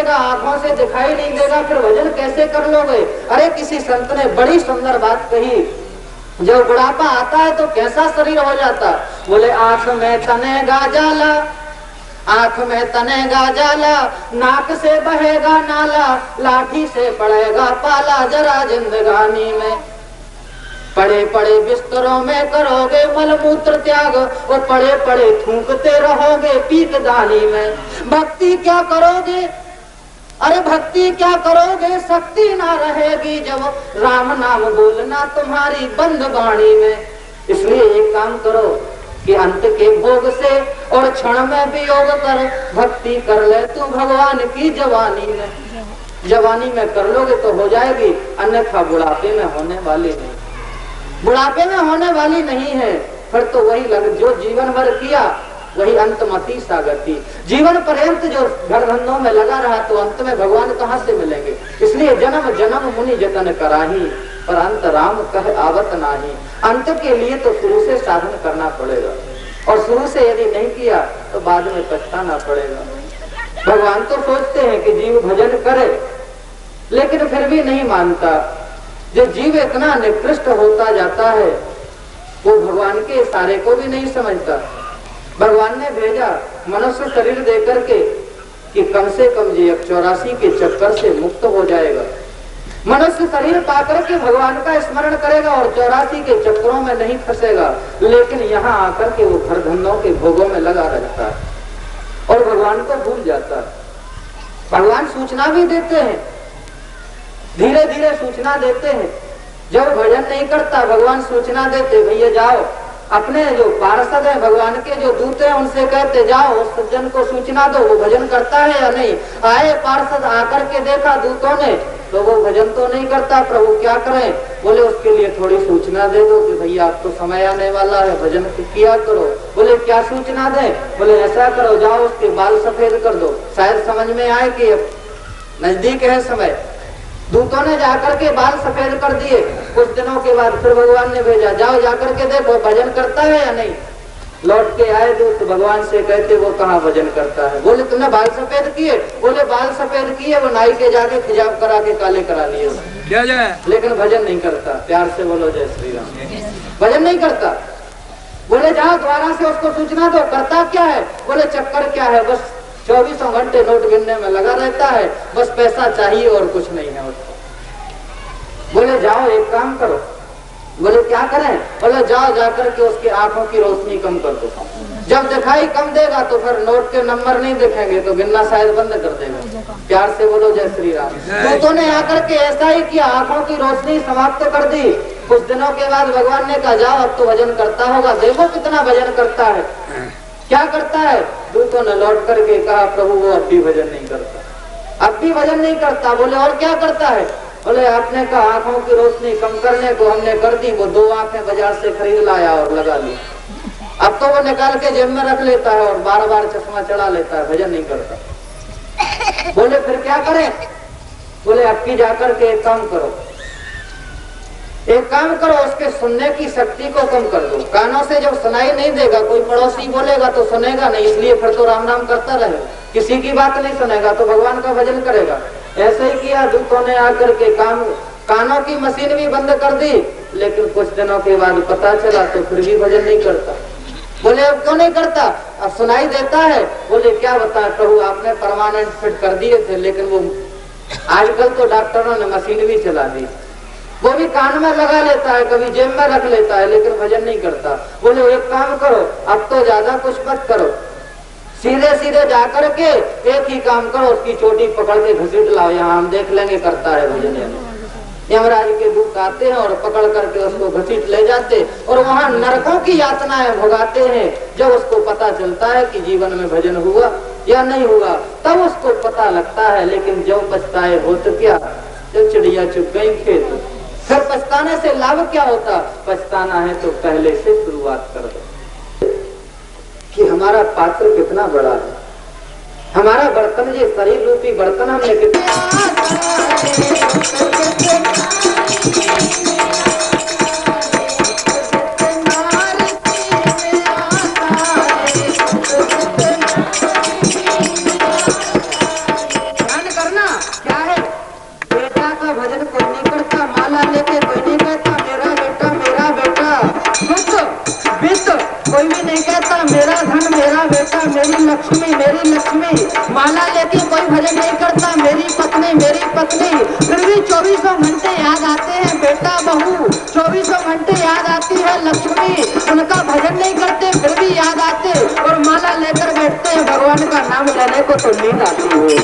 देगा, आंखों से दिखाई नहीं देगा, फिर भजन कैसे कर लोगे? अरे किसी संत ने बड़ी सुंदर बात कही, जब बुढ़ापा आता है तो कैसा शरीर हो जाता? बोले आंख में तनेगा जाला, आंख में तनेगा जाला, नाक से बहेगा नाला, लाठी से पड़ेगा पाला, जरा जिंदगानी में पड़े पड़े बिस्तरों में करोगे मलमूत्र त्याग, और पड़े पड़े थूकते रहोगे पीकदानी में। भक्ति क्या करोगे? अरे भक्ति क्या करोगे? शक्ति ना रहेगी जब राम नाम बोलना तुम्हारी बंद वाणी में। इसलिए एक काम करो कि अंत के भोग से और क्षण में वियोग कर भक्ति कर ले तू भगवान की जवानी में। जवानी में कर लोगे तो हो जाएगी, अन्यथा बुढ़ापे में होने वाली नहीं, बुढ़ापे में होने वाली नहीं है। फिर तो वही लग जो जीवन भर किया वही अंतमति सागति। जीवन पर्यंत जो घर धंधों में लगा रहा तो अंत में भगवान कहाँ से मिलेंगे? इसलिए जन्म जन्म मुनि जतन कराही, पर अंत राम कह आवत नाही। अंत के लिए तो शुरू से साधन करना पड़ेगा, और शुरू से यदि नहीं किया तो बाद में पछताना पड़ेगा। भगवान तो सोचते हैं कि जीव भजन करे, लेकिन फिर भी नहीं मानता। जो जीव इतना निकृष्ट होता जाता है वो भगवान के इशारे को भी नहीं समझता। भगवान ने भेजा मनुष्य शरीर देकर के कि कम से कम जी 84 के चक्कर से मुक्त हो जाएगा। मनुष्य शरीर पाकर के भगवान का स्मरण करेगा और 84 के चक्करों में नहीं फंसेगा, लेकिन यहाँ आकर के वो घर धंधों के भोगों में लगा रहता है और भगवान को भूल जाता है। भगवान सूचना भी देते हैं, धीरे धीरे सूचना देते हैं। जब भजन नहीं करता भगवान सूचना देते, भैया जाओ अपने जो पार्षद है भगवान के जो दूत हैं उनसे कहते जाओ उस सज्जन को सूचना दो वो भजन करता है या नहीं। आए पार्षद, आकर के देखा दूतों ने तो वो भजन तो नहीं करता, प्रभु क्या करें? बोले उसके लिए थोड़ी सूचना दे दो कि भैया अब तो समय आने वाला है, भजन किया करो। बोले क्या सूचना दें? बोले ऐसा करो, जाओ उसके बाल सफेद कर दो, शायद समझ में आए कि नजदीक है समय। दूतों ने जाकर के बाल सफेद कर दिए। कुछ दिनों के बाद फिर भगवान ने भेजा, जाओ जाकर के देखो भजन करता है या नहीं। लौट के आए दूत, भगवान से कहते वो कहाँ भजन करता है। बोले तुमने बाल सफेद किए? बोले बाल सफेद किए, वो नाई के जाके खिजाब करा के काले करा लिए, लेकिन भजन नहीं करता। प्यार से बोलो जय श्री राम। भजन नहीं करता। बोले जाओ द्वारा से उसको सूचना दो, करता क्या है? बोले चक्कर क्या है, बस 24 घंटे नोट गिनने में लगा रहता है, बस पैसा चाहिए और कुछ नहीं है उसको। बोले जाओ एक काम करो। बोले क्या करें? बोले जाओ जाकर के उसकी आंखों की रोशनी कम कर दो। जब दिखाई कम देगा तो फिर नोट के नंबर नहीं दिखेंगे तो गिनना शायद बंद कर देगा। प्यार से बोलो जय श्री राम। दूतों ने आकर के ऐसा ही किया, आंखों की रोशनी समाप्त कर दी। कुछ दिनों के बाद भगवान ने कहा जाओ अब तो भजन करता होगा, देखो कितना भजन करता है। क्या करता है? दूतों ने लौट करके कहा प्रभु वो अब भी भजन नहीं करता, अब भी भजन नहीं करता। बोले और क्या करता है? बोले आपने कहा आंखों की रोशनी कम करने को, हमने कर दी, वो 2 आंखें बाजार से खरीद लाया और लगा ली। अब तो वो निकाल के जेब में रख लेता है और बार बार चश्मा चढ़ा लेता है, भजन नहीं करता। बोले फिर क्या करें? बोले अब की जाकर के एक काम करो, एक काम करो उसके सुनने की शक्ति को कम कर दो। कानों से जब सुनाई नहीं देगा, कोई पड़ोसी बोलेगा तो सुनेगा नहीं, इसलिए फिर तो राम राम करता रहेगा, किसी की बात नहीं सुनेगा तो भगवान का भजन करेगा। ऐसे ही किया दूतों ने आकर के कानों की मशीन भी बंद कर दी, लेकिन कुछ दिनों के बाद पता चला तो फिर भी भजन नहीं करता। बोले अब क्यों नहीं करता? अब सुनाई देता है। बोले क्या बता प्रभु आपने परमानेंट फिट कर दिए थे, लेकिन वो आजकल तो डॉक्टरों ने मशीन भी चला दी, वो भी कान में लगा लेता है, कभी जेब में रख लेता है, लेकिन भजन नहीं करता। बोले एक काम करो, अब तो ज्यादा कुछ मत करो, सीधे सीधे जाकर के एक ही काम करो, उसकी चोटी पकड़ के घसीट लाओ, यहाँ हम देख लेंगे करता है भजन। यमराज के दूत आते हैं और पकड़ करके उसको घसीट ले जाते और वहाँ नरकों की यातनाएं भोगाते हैं। जब उसको पता चलता है कि जीवन में भजन हुआ या नहीं हुआ तब उसको पता लगता है, लेकिन जब पछताए हो तो क्या, जब चिड़िया चुग गई खेत। फिर पछताने से लाभ क्या होता? पछताना है तो पहले से शुरुआत कर दो कि हमारा पात्र कितना बड़ा है, हमारा बर्तन, ये शरीर रूपी बर्तन हमने कितना माला लेके कोई नहीं कहता मेरा बेटा मेरा बेटा। वित्त कोई भी नहीं कहता मेरा धन मेरा बेटा मेरी लक्ष्मी। माला लेके कोई भजन नहीं करता मेरी पत्नी। फिर भी 24 घंटे याद आते हैं बेटा बहू, 24 घंटे याद आती है लक्ष्मी। उनका भजन नहीं करते फिर भी याद आते, और माला लेकर बैठते हैं भगवान का नाम लेने को तो नींद आती है।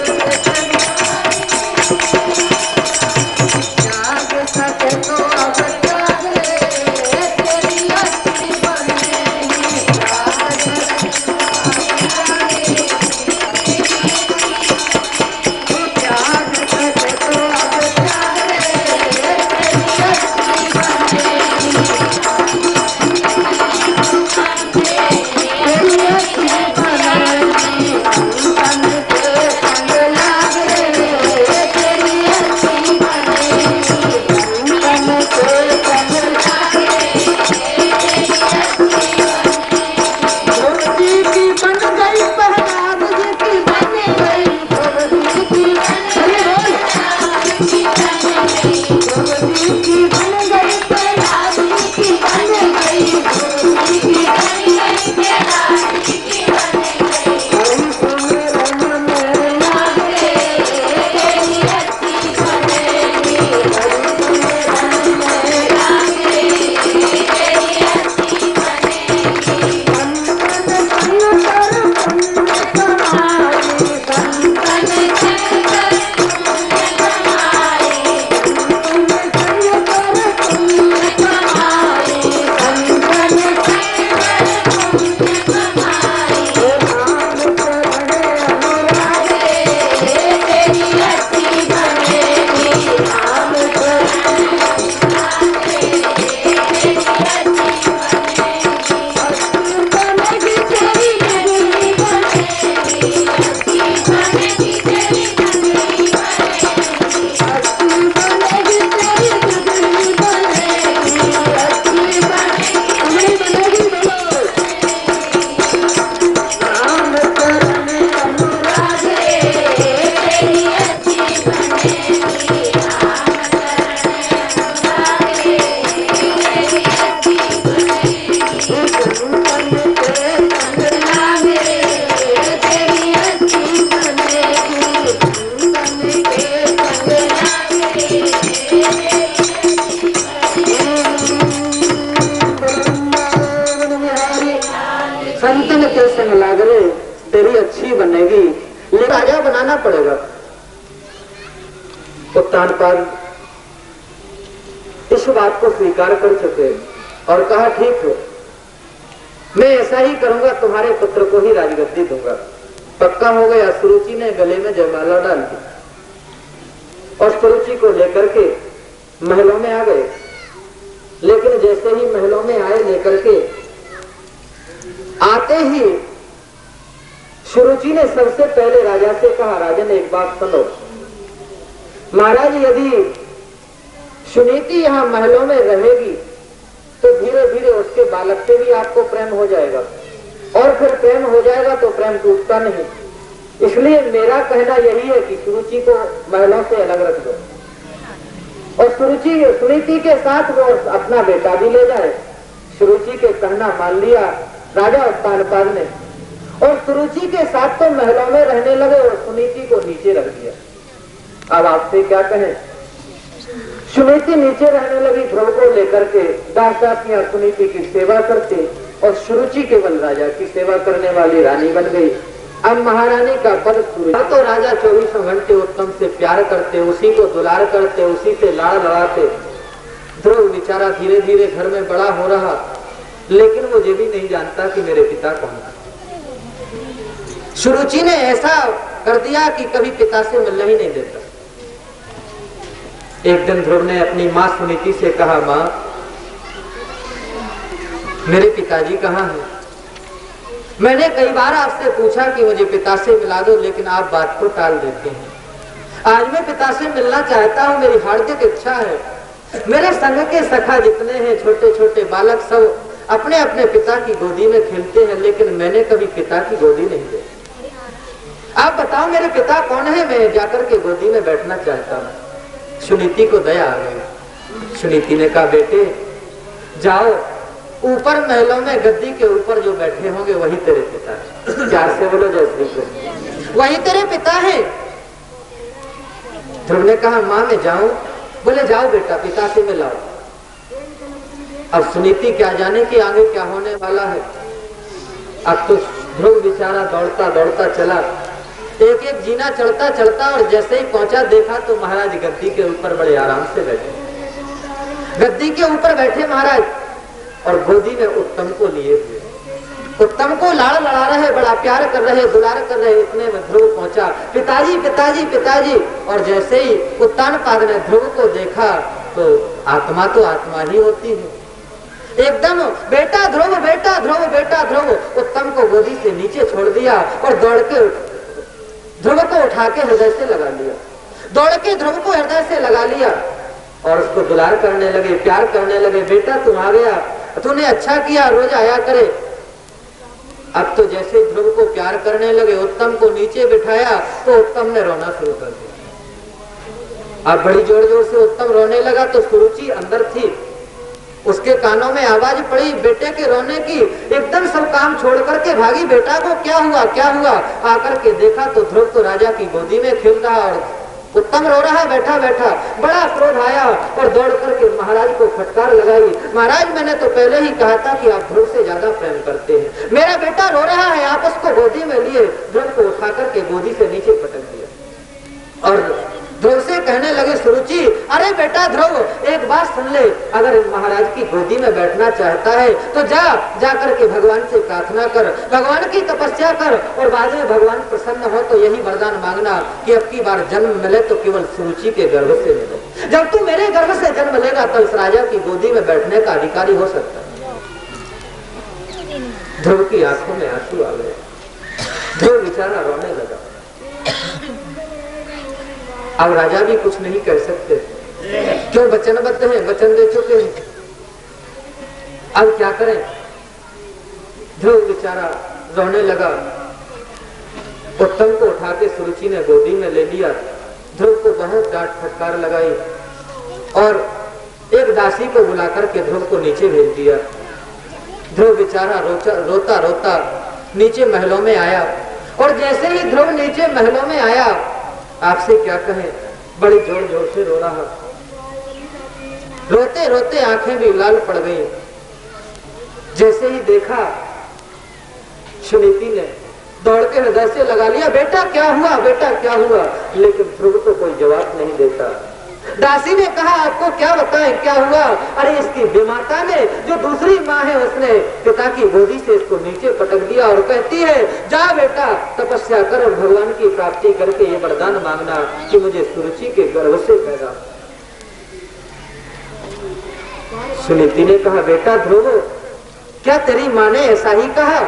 संतन के संग लाग रे तेरी अच्छी बनेगी, लेकिन राजा बनाना पड़ेगा। उत्तानपाद इस बात को स्वीकार कर चुके और कहा ठीक है मैं ऐसा ही करूंगा, तुम्हारे पुत्र को ही राजगद्दी दूंगा। पक्का हो गया। सुरुचि ने गले में जयमाला डाल दी और सुरुचि को लेकर के महलों में आ गए। लेकिन जैसे ही महलों में आए लेकर के आते ही सुरुचि ने सबसे पहले राजा से कहा, राजन एक बात सुनो महाराज, यदि सुनीति यहाँ महलों में रहेगी तो धीरे धीरे उसके बालक से भी आपको प्रेम हो जाएगा, और फिर प्रेम हो जाएगा तो प्रेम टूटता नहीं। इसलिए मेरा कहना यही है कि सुरुचि को महलों से अलग रख दो और सुनीति के साथ वो अपना बेटा भी ले जाए। सुरुचि के कहना मान लिया राजा उत्तानपाद ने, और सुरुचि के साथ तो महलों में रहने लगे और सुनीति को नीचे रख दिया। अब आपसे क्या कहें, सुनीति नीचे रहने लगी, ध्रुव को लेकर के दास-दासियां सुनीति की सेवा करते और सुरुचि केवल राजा की सेवा करने वाली रानी बन गई। अब महारानी का पद सुरुचि तो राजा 24 घंटे उत्तम से प्यार करते, उसी को दुलार करते, उसी से लाड़ लड़ाते। ध्रुव बेचारा धीरे धीरे घर में बड़ा हो रहा, लेकिन वो ये भी नहीं जानता कि मेरे पिता कौन है। सुरुचि ने ऐसा कर दिया कि कभी पिता से मिलने ही नहीं देता। एक दिन ध्रुव ने अपनी माँ सुनीति से कहा, माँ मेरे पिताजी कहाँ हैं? मैंने कई बार आपसे पूछा कि मुझे पिता से मिला दो, लेकिन आप बात को टाल देते हैं। आज मैं पिता से मिलना चाहता हूँ, मेरी हार्दिक इच्छा है। मेरे संग के सखा जितने हैं छोटे छोटे बालक सब अपने अपने पिता की गोदी में खेलते हैं, लेकिन मैंने कभी पिता की गोदी नहीं दी। आप बताओ मेरे पिता कौन है, मैं जाकर के गोदी में बैठना चाहता हूँ। सुनीति को दया आ गई। सुनीति ने कहा बेटे जाओ, ऊपर महलों में गद्दी के ऊपर जो बैठे होंगे वही तेरे पिता है। प्यार से बोलो जय श्री कृष्ण, वही तेरे पिता है। ध्रुव ने कहा माँ मैं जाऊं? बोले जाओ बेटा, पिता से मिलाओ। अब सुनीति क्या जाने कि आगे क्या होने वाला है। अब तो ध्रुव बेचारा दौड़ता दौड़ता चला, एक एक जीना चढ़ता चढ़ता, और जैसे ही पहुंचा देखा तो महाराज गद्दी के ऊपर बड़े आराम से बैठे। गद्दी के ऊपर बैठे महाराज और गोदी में उत्तम को लिए हुए, उत्तम को लाड़ लड़ा रहे, बड़ा प्यार कर रहे, दुलार कर रहे। इतने में ध्रुव पहुंचा, पिताजी पिताजी पिताजी। और जैसे ही उत्तानपाद ने ध्रुव को देखा तो आत्मा ही होती है, एकदम बेटा ध्रुव बेटा ध्रुव बेटा ध्रुव, उत्तम को गोदी से नीचे छोड़ दिया और दौड़ के ध्रुव को उठा के हृदय से लगा लिया, दौड़ के ध्रुव को हृदय से लगा लिया और उसको दुलार करने लगे, प्यार करने लगे। बेटा तुम आ गया, तूने अच्छा किया, रोज आया करे। अब तो जैसे ध्रुव को प्यार करने लगे, उत्तम को नीचे बिठाया तो उत्तम ने रोना शुरू कर दिया। अब बड़ी जोर जोर से उत्तम रोने लगा तो सुरुचि अंदर थी, उसके कानों में आवाज पड़ी बेटे के रोने की। एकदम सब काम छोड़ करके भागी, बेटा को क्या हुआ क्या हुआ। आकर के देखा तो ध्रुव तो राजा की गोदी में खेल रहा और उत्तम रो रहा बैठा बैठा। बड़ा क्रोध आया और दौड़ करके महाराज को फटकार लगाई। महाराज मैंने तो पहले ही कहा था कि आप ध्रुव से ज्यादा प्रेम करते हैं, मेरा बेटा रो रहा है। आप उसको गोदी में लिए, ध्रुव को उठा करके गोदी से नीचे पटक दिया और ध्रुव से कहने लगे सुरुचि अरे बेटा ध्रुव एक बात सुन ले, अगर महाराज की गोदी में बैठना चाहता है तो जा करके भगवान से प्रार्थना कर, भगवान की तपस्या कर और बाद में भगवान प्रसन्न हो तो यही वरदान मांगना कि अब की बार जन्म मिले तो केवल सुरुचि के गर्भ से मिले। जब तू मेरे गर्भ से जन्म लेगा तो इस राजा की गोदी में बैठने का अधिकारी हो सकता है। ध्रुव की आंखों में आंसू आ गए, ध्रुव बेचारा रोने लगा। अब राजा भी कुछ नहीं कर सकते, क्यों वचनबद्ध हैं, वचन दे चुके हैं। अब क्या करें। ध्रुव बेचारा रोने लगा। उत्तम को उठा के सुरुचि ने गोदी में ले लिया, ध्रुव को बहुत डांट फटकार लगाई और एक दासी को बुला करके ध्रुव को नीचे भेज दिया। ध्रुव बेचारा रोता रोता नीचे महलों में आया और जैसे ही ध्रुव नीचे महलों में आया, आपसे क्या कहें, बड़ी जोर जोर से रो रहा, रोते रोते आंखें भी लाल पड़ गई। जैसे ही देखा सुनीति ने दौड़ के हृदय से लगा लिया, बेटा क्या हुआ बेटा क्या हुआ। लेकिन ध्रुव को कोई जवाब नहीं देता। दासी ने कहा आपको क्या बताएं क्या हुआ। अरे इसकी विमाता ने, जो दूसरी माँ है, उसने पिता की गोदी से इसको नीचे पटक दिया और कहती है जा बेटा तपस्या कर और भगवान की प्राप्ति करके ये वरदान मांगना कि मुझे सुरुचि के गर्भ से पैदा। सुनीति ने कहा बेटा ध्रुव क्या तेरी माँ ने ऐसा ही कहा।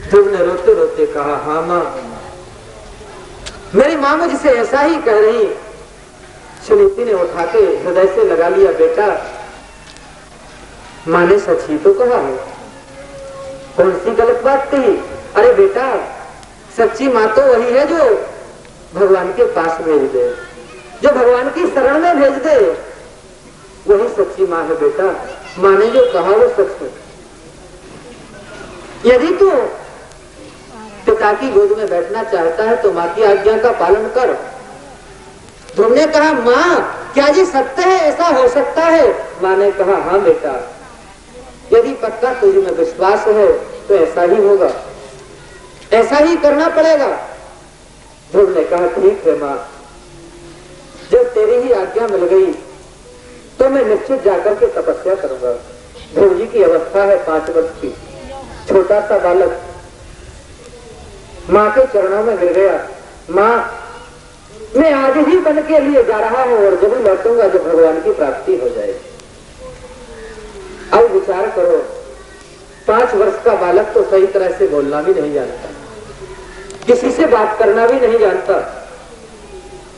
ध्रुव ने रोते रोते कहा हाँ माँ, मेरी माँ मुझसे ऐसा ही कह रही। सुनीति ने उठा के हृदय से लगा लिया, बेटा माँ ने सच ही तो कहा है, कौन सी गलत बात कही। अरे बेटा सच्ची माँ तो वही है जो भगवान के पास भेज दे, जो भगवान की शरण में भेज दे, वही सच्ची माँ है बेटा। माँ ने जो कहा वो सच है। यदि तू पिता की गोद में बैठना चाहता है तो माँ की आज्ञा का पालन कर। ध्रुव ने कहा माँ क्या जी सत्य है, ऐसा हो सकता है। माँ ने कहा हाँ बेटा, यदि पक्का तुझ में विश्वास है तो ऐसा ही होगा, ऐसा ही करना पड़ेगा। ध्रुव ने कहा ठीक है माँ, जब तेरी ही आज्ञा मिल गई तो मैं निश्चित जाकर के तपस्या करूंगा। ध्रुव जी की अवस्था है 5 वर्ष की, छोटा सा बालक माँ के चरणों में गिर गया। माँ मैं आज ही बन के लिए जा रहा हूँ और जब लौटूंगा जब भगवान की प्राप्ति हो जाए। अब विचार करो, 5 वर्ष का बालक तो सही तरह से बोलना भी नहीं जानता, किसी से बात करना भी नहीं जानता,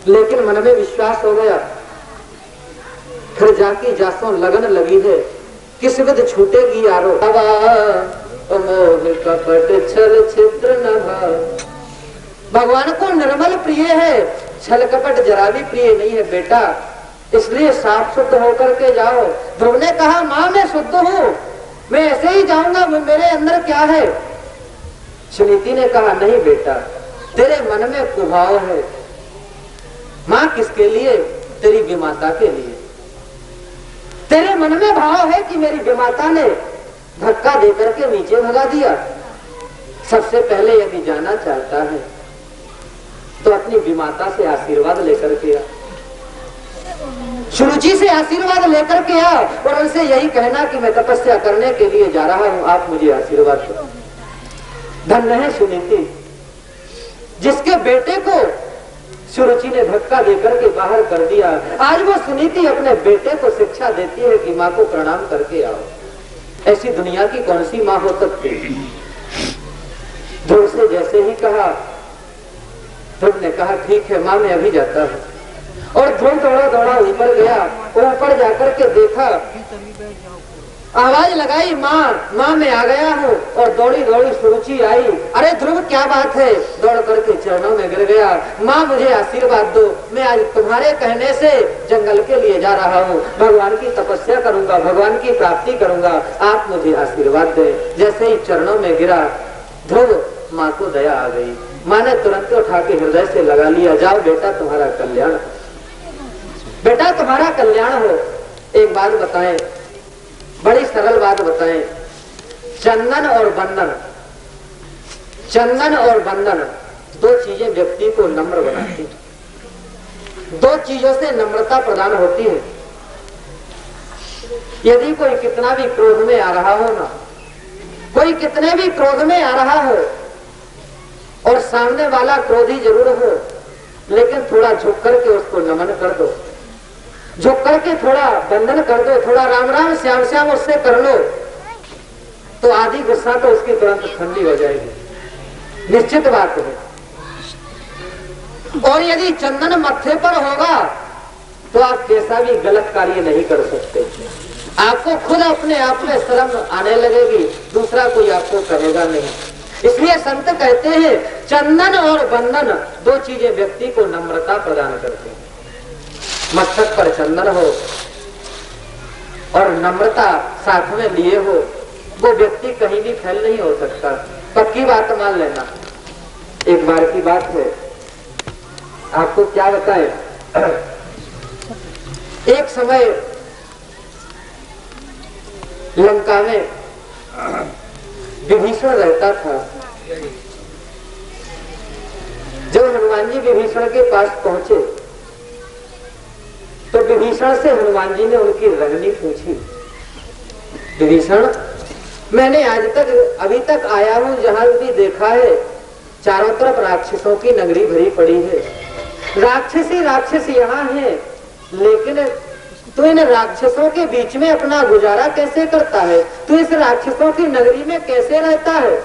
लेकिन मन में विश्वास हो गया। फिर जाकी जासों लगन लगी है, किस विध छूटेगी यारो। कपट छल छिद्र न भाव। भगवान को निर्मल प्रिय है, छल कपट जरा भी प्रिय नहीं है बेटा। इसलिए साफ शुद्ध होकर के जाओ। ध्रुव ने कहा माँ मैं शुद्ध हूँ, मैं ऐसे ही जाऊंगा, मेरे अंदर क्या है? सुनीति ने कहा नहीं बेटा, तेरे मन में कुभाव है। माँ किसके लिए? तेरी विमाता के लिए। तेरे मन में भाव है कि मेरी विमाता ने धक्का देकर के नीचे भगा दिया। सबसे पहले यदि जाना चाहता है तो अपनी विमाता से आशीर्वाद लेकर के आ, सुरुचि से आशीर्वाद लेकर के आ और उनसे यही कहना कि मैं तपस्या करने के लिए जा रहा हूं, आप मुझे आशीर्वाद दो। धन्य है सुनीति, जिसके बेटे को सुरुचि ने धक्का देकर के बाहर कर दिया। आज वो सुनीति अपने बेटे को शिक्षा देती है कि माँ को प्रणाम करके आओ। ऐसी दुनिया की कौन सी माँ हो सकती? ध्रुव से जैसे ही कहा, ध्रुव ने कहा ठीक है माँ मैं अभी जाता हूँ। और ध्रुव दौड़ा दौड़ा ऊपर गया और ऊपर जाकर के देखा, आवाज लगाई माँ माँ मैं आ गया हूँ। और दौड़ी दौड़ी सुरुचि आई। अरे ध्रुव क्या बात है? दौड़ करके चरणों में गिर गया। माँ मुझे आशीर्वाद दो, मैं आज तुम्हारे कहने से जंगल के लिए जा रहा हूँ, भगवान की तपस्या करूंगा, भगवान की प्राप्ति करूंगा, आप मुझे आशीर्वाद दें। जैसे ही चरणों में गिरा ध्रुव, माँ को दया आ गई। माँ ने तुरंत उठा के हृदय से लगा लिया, जाओ बेटा तुम्हारा कल्याण, बेटा तुम्हारा कल्याण हो। एक बात बताएं, बड़ी सरल बात बताएं, चंदन और बंधन, चंदन और बंधन दो चीजें व्यक्ति को नम्र बनाती हैं। दो चीजों से नम्रता प्रदान होती है। यदि कोई कितना भी क्रोध में आ रहा हो ना, कोई कितने भी क्रोध में आ रहा हो और सामने वाला क्रोधी जरूर हो, लेकिन थोड़ा झुक करके उसको नमन कर दो, झुक करके थोड़ा बंधन कर दो, थोड़ा राम राम श्याम श्याम उससे कर लो, तो आधी गुस्सा तो उसकी तुरंत ठंडी हो जाएगी, निश्चित बात है। और यदि चंदन मत्थे पर होगा तो आप कैसा भी गलत कार्य नहीं कर सकते। आपको खुद अपने आप में शर्म आने लगेगी, दूसरा कोई आपको कहेगा नहीं। इसलिए संत कहते हैं चंदन और बंधन दो चीजें व्यक्ति को नम्रता प्रदान करते हैं। मस्तक पर चंदन हो और नम्रता साथ में लिए हो, वो व्यक्ति कहीं भी फैल नहीं हो सकता। पक्की बात मान लेना। एक बार की बात है, आपको क्या बताएं, एक समय लंका में विभीषण रहता था। जब हनुमान जी विभीषण के पास पहुंचे तो विभीषण से हनुमान जी ने उनकी रंगनी पूछी। विभीषण, मैंने आज तक अभी तक आया हूं, जहां भी देखा है चारों तरफ राक्षसों की नगरी भरी पड़ी है, राक्षसी राक्षस यहाँ है, लेकिन तू इन राक्षसों के बीच में अपना गुजारा कैसे करता है? तू इस राक्षसों की नगरी में कैसे रहता है?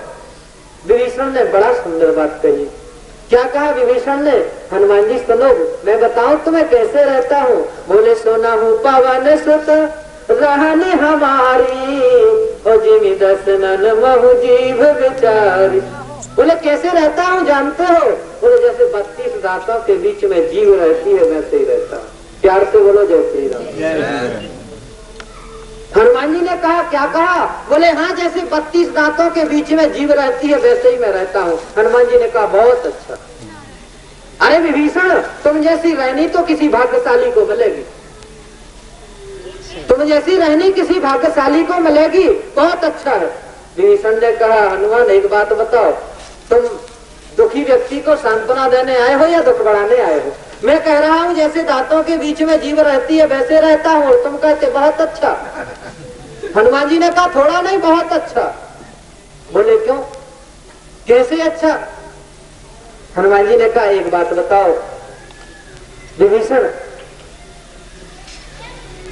विभीषण ने बड़ा सुंदर बात कही। क्या कहा विभीषण ने? हनुमान जी सुनो, मैं बताऊं तुम्हें कैसे रहता हूँ। बोले सोना हूँ पवन सुत रहने हमारी, और जिमी दसनन महु जीव विचारी। बोले कैसे रहता हूँ जानते हो? बोले जैसे 32 दांतों के बीच में जीव रहती है वैसे ही रहता हूँ। प्यार से बोलो जय श्री राम। हनुमान जी ने कहा क्या कहा? बोले हाँ, जैसे 32 दांतों के बीच में जीव रहती है वैसे ही मैं रहता हूँ। हनुमान जी ने कहा बहुत अच्छा। अरे विभीषण, तुम जैसी रहनी तो किसी भाग्यशाली को मिलेगी, तुम जैसी रहनी किसी भाग्यशाली को मिलेगी, बहुत अच्छा है। विभीषण ने कहा हनुमान एक बात बताओ, तुम दुखी व्यक्ति को सांत्वना देने आए हो या दुख बढ़ाने आए हो? मैं कह रहा हूँ जैसे दांतों के बीच में जीव रहती है वैसे रहता हूँ, तुम कहते बहुत अच्छा। हनुमान जी ने कहा थोड़ा नहीं बहुत अच्छा। बोले क्यों, कैसे अच्छा? हनुमान जी ने कहा एक बात बताओ विभीषण,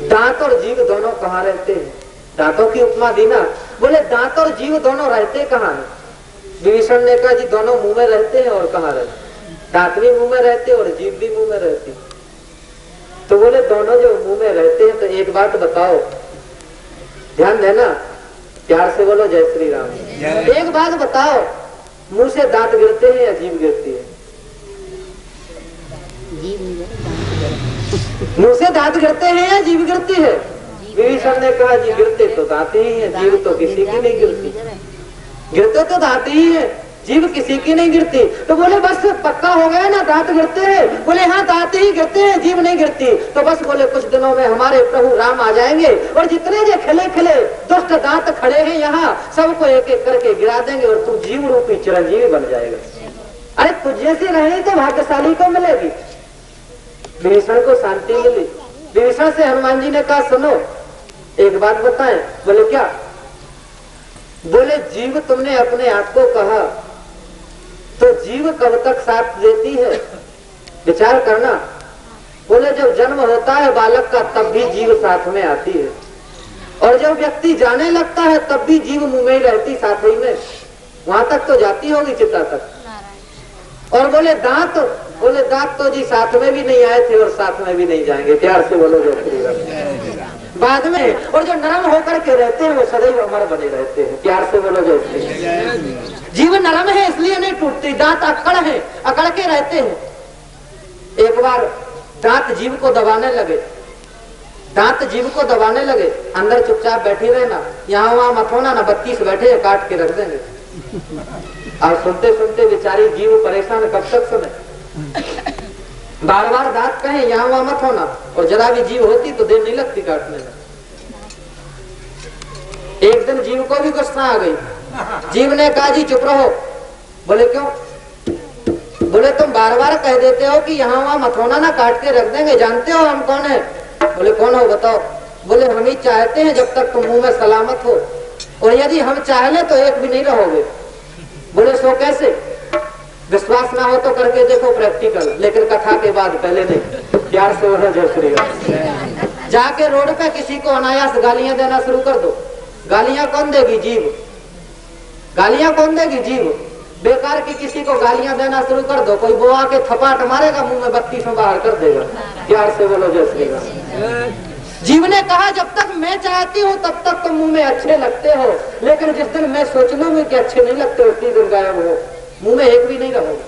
दांत और जीव दोनों कहाँ रहते हैं? दांतों की उपमा दी ना। बोले दांत और जीव दोनों रहते कहाँ हैं? विभीषण ने कहा जी दोनों मुंह में रहते हैं। और कहाँ रहते? दांत भी मुंह में रहते और जीभ भी मुंह में रहती। तो बोले दोनों जो मुंह में रहते हैं, तो एक बात बताओ, ध्यान देना, प्यार से बोलो जय श्री राम। एक बात बताओ, मुंह से दांत गिरते हैं या जीभ गिरती है? मुंह से दांत गिरते हैं या जीभ गिरती है? विभीषण ने कहा जी गिरते तो दांत ही है, जीभ तो किसी की नहीं गिरती। गिरते तो दांत ही है, जीभ किसी की नहीं गिरती। तो बोले बस पक्का हो गया ना, दांत गिरते हैं? बोले हाँ दांत ही गिरते हैं, जीभ नहीं गिरती। तो बस बोले कुछ दिनों में हमारे प्रभु राम आ जाएंगे और जितने जो खिले खिले दुष्ट दांत खड़े हैं यहाँ सबको एक एक करके गिरा देंगे और तू जीव रूपी चिरंजीवी बन जाएगा। अरे तुझे से रहनी तो भाग्यशाली को मिलेगी। विभीषण को शांति मिली। विभीषण से हनुमान जी ने कहा सुनो एक बात बताएं। बोले क्या? बोले जीव तुमने अपने आप को कहा तो जीव कब तक साथ देती है, विचार करना। बोले जब जन्म होता है बालक का तब भी जीव साथ में आती है और जब व्यक्ति जाने लगता है तब भी जीव मुंह में ही रहती, साथ ही में वहां तक तो जाती होगी चिता तक। और बोले दांत, बोले दांत तो जी साथ में भी नहीं आए थे और साथ में भी नहीं जाएंगे। प्यार से बोलो जय श्री राम। बाद में और जो नरम होकर के रहते हैं वो सदैव अमर बने रहते हैं। प्यार से बोलो जय श्री राम। जीव नरम है इसलिए नहीं टूटती, दांत अकड़ है, अकड़ के रहते हैं। एक बार दांत जीव को दबाने लगे, दांत जीव को दबाने लगे। अंदर चुपचाप बैठी रहना, यहाँ वहां मत होना ना, 32 बैठे काट के रख देंगे। और सुनते सुनते बेचारी जीव परेशान, कब तक सुने। बार बार दांत कहे यहाँ वहां मत होना और जरा भी जीव होती तो देर नहीं लगती काटने में। एक दिन जीव को भी गुस्सा आ गई। जीव ने कहा जी चुप रहो। बोले क्यों? बोले तुम बार बार कह देते हो कि यहाँ वहां मत होना ना, काट के रख देंगे, जानते हो हम कौन है? बोले कौन हो बताओ। बोले हम ही चाहते हैं जब तक तुम मुंह में सलामत हो और यदि हम चाह ले तो एक भी नहीं रहोगे। बोले सो कैसे? विश्वास ना हो तो करके देखो प्रैक्टिकल, लेकिन कथा के बाद पहले नहीं। प्यार से बोलो जय श्री राम। जाके रोड पे किसी को अनायास गालियां देना शुरू कर दो। गालियां कौन देगी? जीव। गालियां कौन देगी? जीव। बेकार की किसी को गालियां देना शुरू कर दो, कोई बोआ के थपाट मारेगा मुंह में 32 बाहर कर देगा। प्यार से बोलो जय श्री राम। जीव ने कहा जब तक मैं चाहती हूँ तब तक तुम मुंह में अच्छे लगते हो, लेकिन जिस दिन मैं सोच लूंगी कि अच्छे नहीं लगते उसी दिन गायब हो, मुंह में एक भी नहीं रहोगे।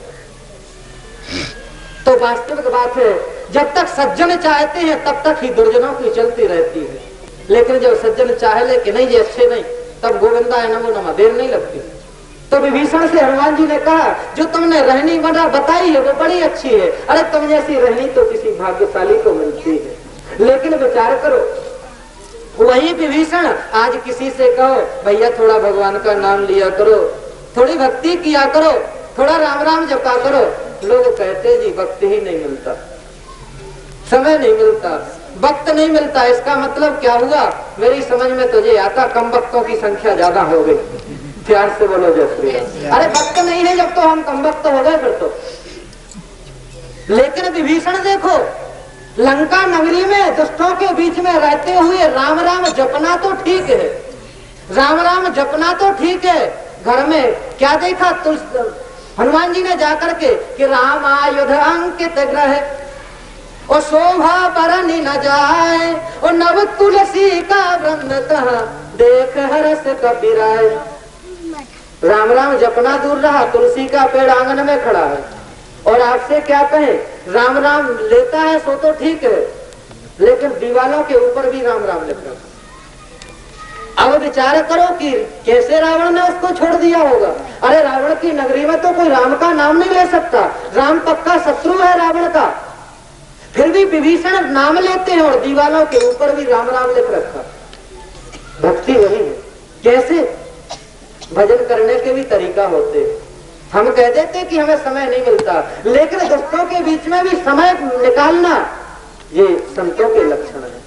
तो वास्तविक बात है जब तक सज्जन चाहते हैं तब तक ही दुर्जनों की चलती रहती है, लेकिन जब सज्जन चाह ले कि नहीं ये अच्छे नहीं, तब गोविंदा नमो नमः, देर नहीं लगती। तो विभीषण से हनुमान जी ने कहा जो तुमने रहनी बना बताई है वो बड़ी अच्छी है। अरे तुम जैसी रहनी तो किसी भाग्यशाली को मिलती है, लेकिन विचार करो वही विभीषण आज किसी से कहो भैया थोड़ा भगवान का नाम लिया करो, थोड़ी भक्ति किया करो, थोड़ा राम राम जपा करो, लोग कहते जी वक्त ही नहीं मिलता, समय नहीं मिलता, वक्त नहीं मिलता। इसका मतलब क्या हुआ? मेरी समझ में तो ये आता कम वक्तों की संख्या ज्यादा हो गई। प्यार से बोलो जय श्री राम। अरे वक्त नहीं है जब तो हम कम वक्त हो गए फिर तो। लेकिन विभीषण देखो लंका नगरी में दुष्टों के बीच में रहते हुए राम राम जपना तो ठीक है, राम राम जपना तो ठीक है। घर में क्या देखा? हनुमान जी ने जाकर के कि राम आयुध अंकित ग्रह और शोभा बरनी न जाए और नव तुलसी का वृंद कहा देख हरस कबीराए। राम राम जपना दूर रहा, तुलसी का पेड़ आंगन में खड़ा है और आपसे क्या कहे राम राम लेता है सो तो ठीक है, लेकिन दीवालों के ऊपर भी राम राम लिख रहा। अब विचार करो कि कैसे रावण ने उसको छोड़ दिया होगा। अरे रावण की नगरी में तो कोई राम का नाम नहीं ले सकता, राम पक्का शत्रु है रावण का, फिर भी विभीषण नाम लेते हैं और दीवालों के ऊपर भी राम राम लिख रखा। भक्ति वही है। कैसे? भजन करने के भी तरीका होते हैं। हम कह देते कि हमें समय नहीं मिलता, लेकिन दोस्तों के बीच में भी समय निकालना ये संतों के लक्षण है।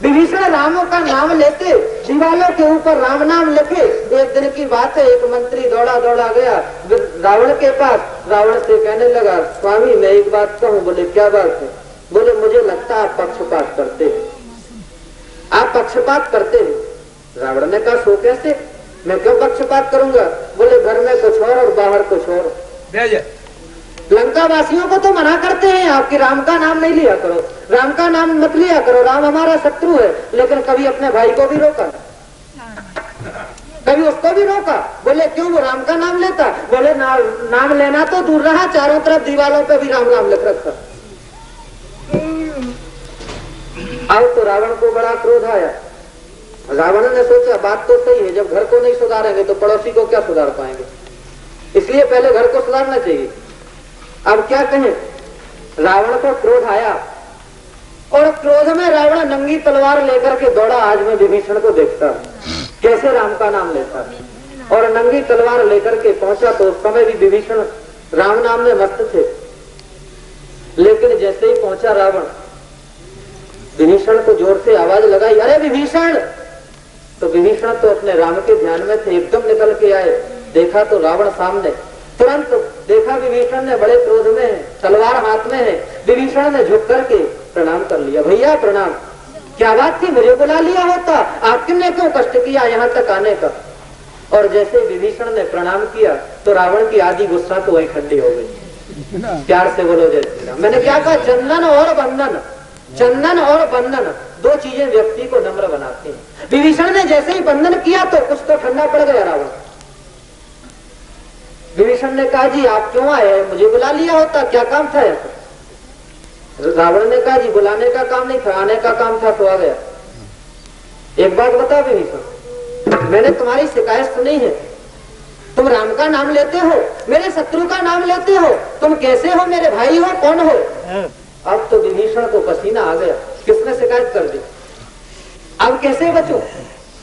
विभीषण राम का नाम लेते, दीवालों के ऊपर राम नाम लिखे। एक दिन की बात है, एक मंत्री दौड़ा दौड़ा गया रावण के पास, रावण से कहने लगा स्वामी मैं एक बात कहूँ। बोले क्या बात है? बोले मुझे लगता है आप पक्षपात करते हैं, आप पक्षपात करते हैं। रावण ने कहा सो कैसे? मैं क्यों पक्षपात करूंगा? बोले घर में कुछ और बाहर कुछ और। लंका वासियों को तो मना करते हैं आपकी राम का नाम नहीं लिया करो, राम का नाम मत लिया करो, राम हमारा शत्रु है, लेकिन कभी अपने भाई को भी रोका, कभी उसको भी रोका। बोले क्यों? वो राम का नाम लेता। बोले नाम लेना तो दूर रहा, चारों तरफ दीवारों पे भी राम राम लिख रखा। अब तो रावण को बड़ा क्रोध आया। रावण ने सोचा बात तो सही है, जब घर को नहीं सुधारेंगे तो पड़ोसी को क्या सुधार पाएंगे, इसलिए पहले घर को सुधारना चाहिए। अब क्या कहें, रावण को क्रोध आया और क्रोध में रावण नंगी तलवार लेकर के दौड़ा। आज मैं विभीषण को देखता हूं कैसे राम का नाम लेता है, और नंगी तलवार लेकर के पहुंचा तो उस समय भी विभीषण राम नाम में मस्त थे। लेकिन जैसे ही पहुंचा रावण, विभीषण को जोर से आवाज लगाई, अरे विभीषण। तो विभीषण तो अपने राम के ध्यान में थे, एकदम निकल के आए, देखा तो रावण सामने। तुरंत देखा विभीषण ने बड़े क्रोध में है, तलवार हाथ में है। विभीषण ने झुक करके प्रणाम कर लिया, भैया प्रणाम। क्या बात थी, मुझे बुला लिया होता, आपने क्यों कष्ट किया यहाँ तक आने का। और जैसे विभीषण ने प्रणाम किया तो रावण की आधी गुस्सा तो वही ठंडी हो गई। प्यार से बोलो जय श्री राम। मैंने क्या कहा, चंदन और बंधन, चंदन और बंधन दो चीजें व्यक्ति को नम्र बनाती हैं। विभीषण ने जैसे ही बंधन किया तो कुछ तो ठंडा पड़ गया रावण। विभीषण ने कहा जी आप क्यों आए, मुझे बुला लिया होता, क्या काम था ऐसा। रावण ने कहा जी बुलाने का काम नहीं था, आने का काम था तो आ गया। एक बात बता विभीषण, मैंने तुम्हारी शिकायत सुनी है, तुम राम का नाम लेते हो, मेरे शत्रु का नाम लेते हो, तुम कैसे हो, मेरे भाई हो, कौन हो। अब तो विभीषण को पसीना आ गया, किसने शिकायत कर दी, अब कैसे बचो।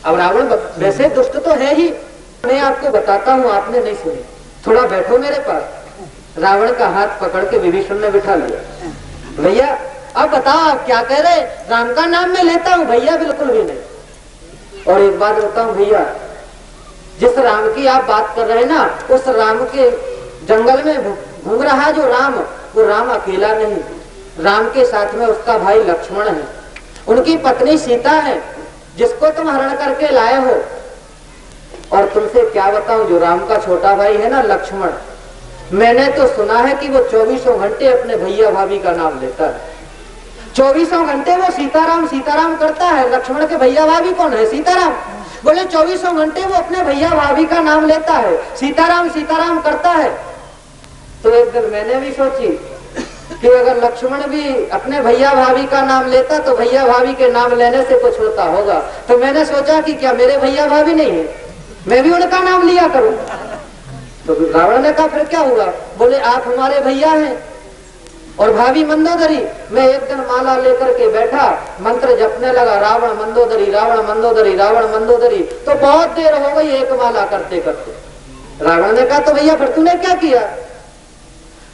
अब रावण वैसे दुष्ट तो है ही, मैं आपको बताता हूँ, आपने नहीं सुनी, थोड़ा बैठो मेरे पास। रावण का हाथ पकड़ के विभीषण ने बिठा लिया। भैया अब बताओ आप क्या कह रहे, राम का नाम मैं लेता हूँ। भैया बिल्कुल भी नहीं। और एक बात बताऊं भैया, जिस राम की आप बात कर रहे हैं ना, उस राम के जंगल में घूम रहा जो राम, वो राम अकेला नहीं, राम के साथ में उसका भाई लक्ष्मण है, उनकी पत्नी सीता है, जिसको तुम हरण करके लाए हो। और तुमसे क्या बताऊं, जो राम का छोटा भाई है ना लक्ष्मण, मैंने तो सुना है कि वो 24 घंटे अपने भैया भाभी का नाम लेता है। 24 घंटे वो सीताराम सीताराम करता है। लक्ष्मण के भैया भाभी कौन है, सीताराम। बोले 24 घंटे वो अपने भैया भाभी का नाम लेता है, सीताराम सीताराम करता है। तो एक दिन मैंने भी सोची कि अगर लक्ष्मण भी अपने भैया भाभी का नाम लेता तो भैया भाभी के नाम लेने से कुछ होता होगा। तो मैंने सोचा कि क्या मेरे भैया भाभी नहीं है, मैं भी उनका नाम लिया करूं। तो रावण ने कहा फिर क्या हुआ। बोले आप हमारे भैया हैं और भाभी मंदोदरी। मैं एक दिन माला लेकर के बैठा, मंत्र जपने लगा, रावण मंदोदरी रावण मंदोदरी रावण मंदोदरी। तो बहुत देर हो गई एक माला करते करते। रावण ने कहा तो भैया फिर तूने क्या किया।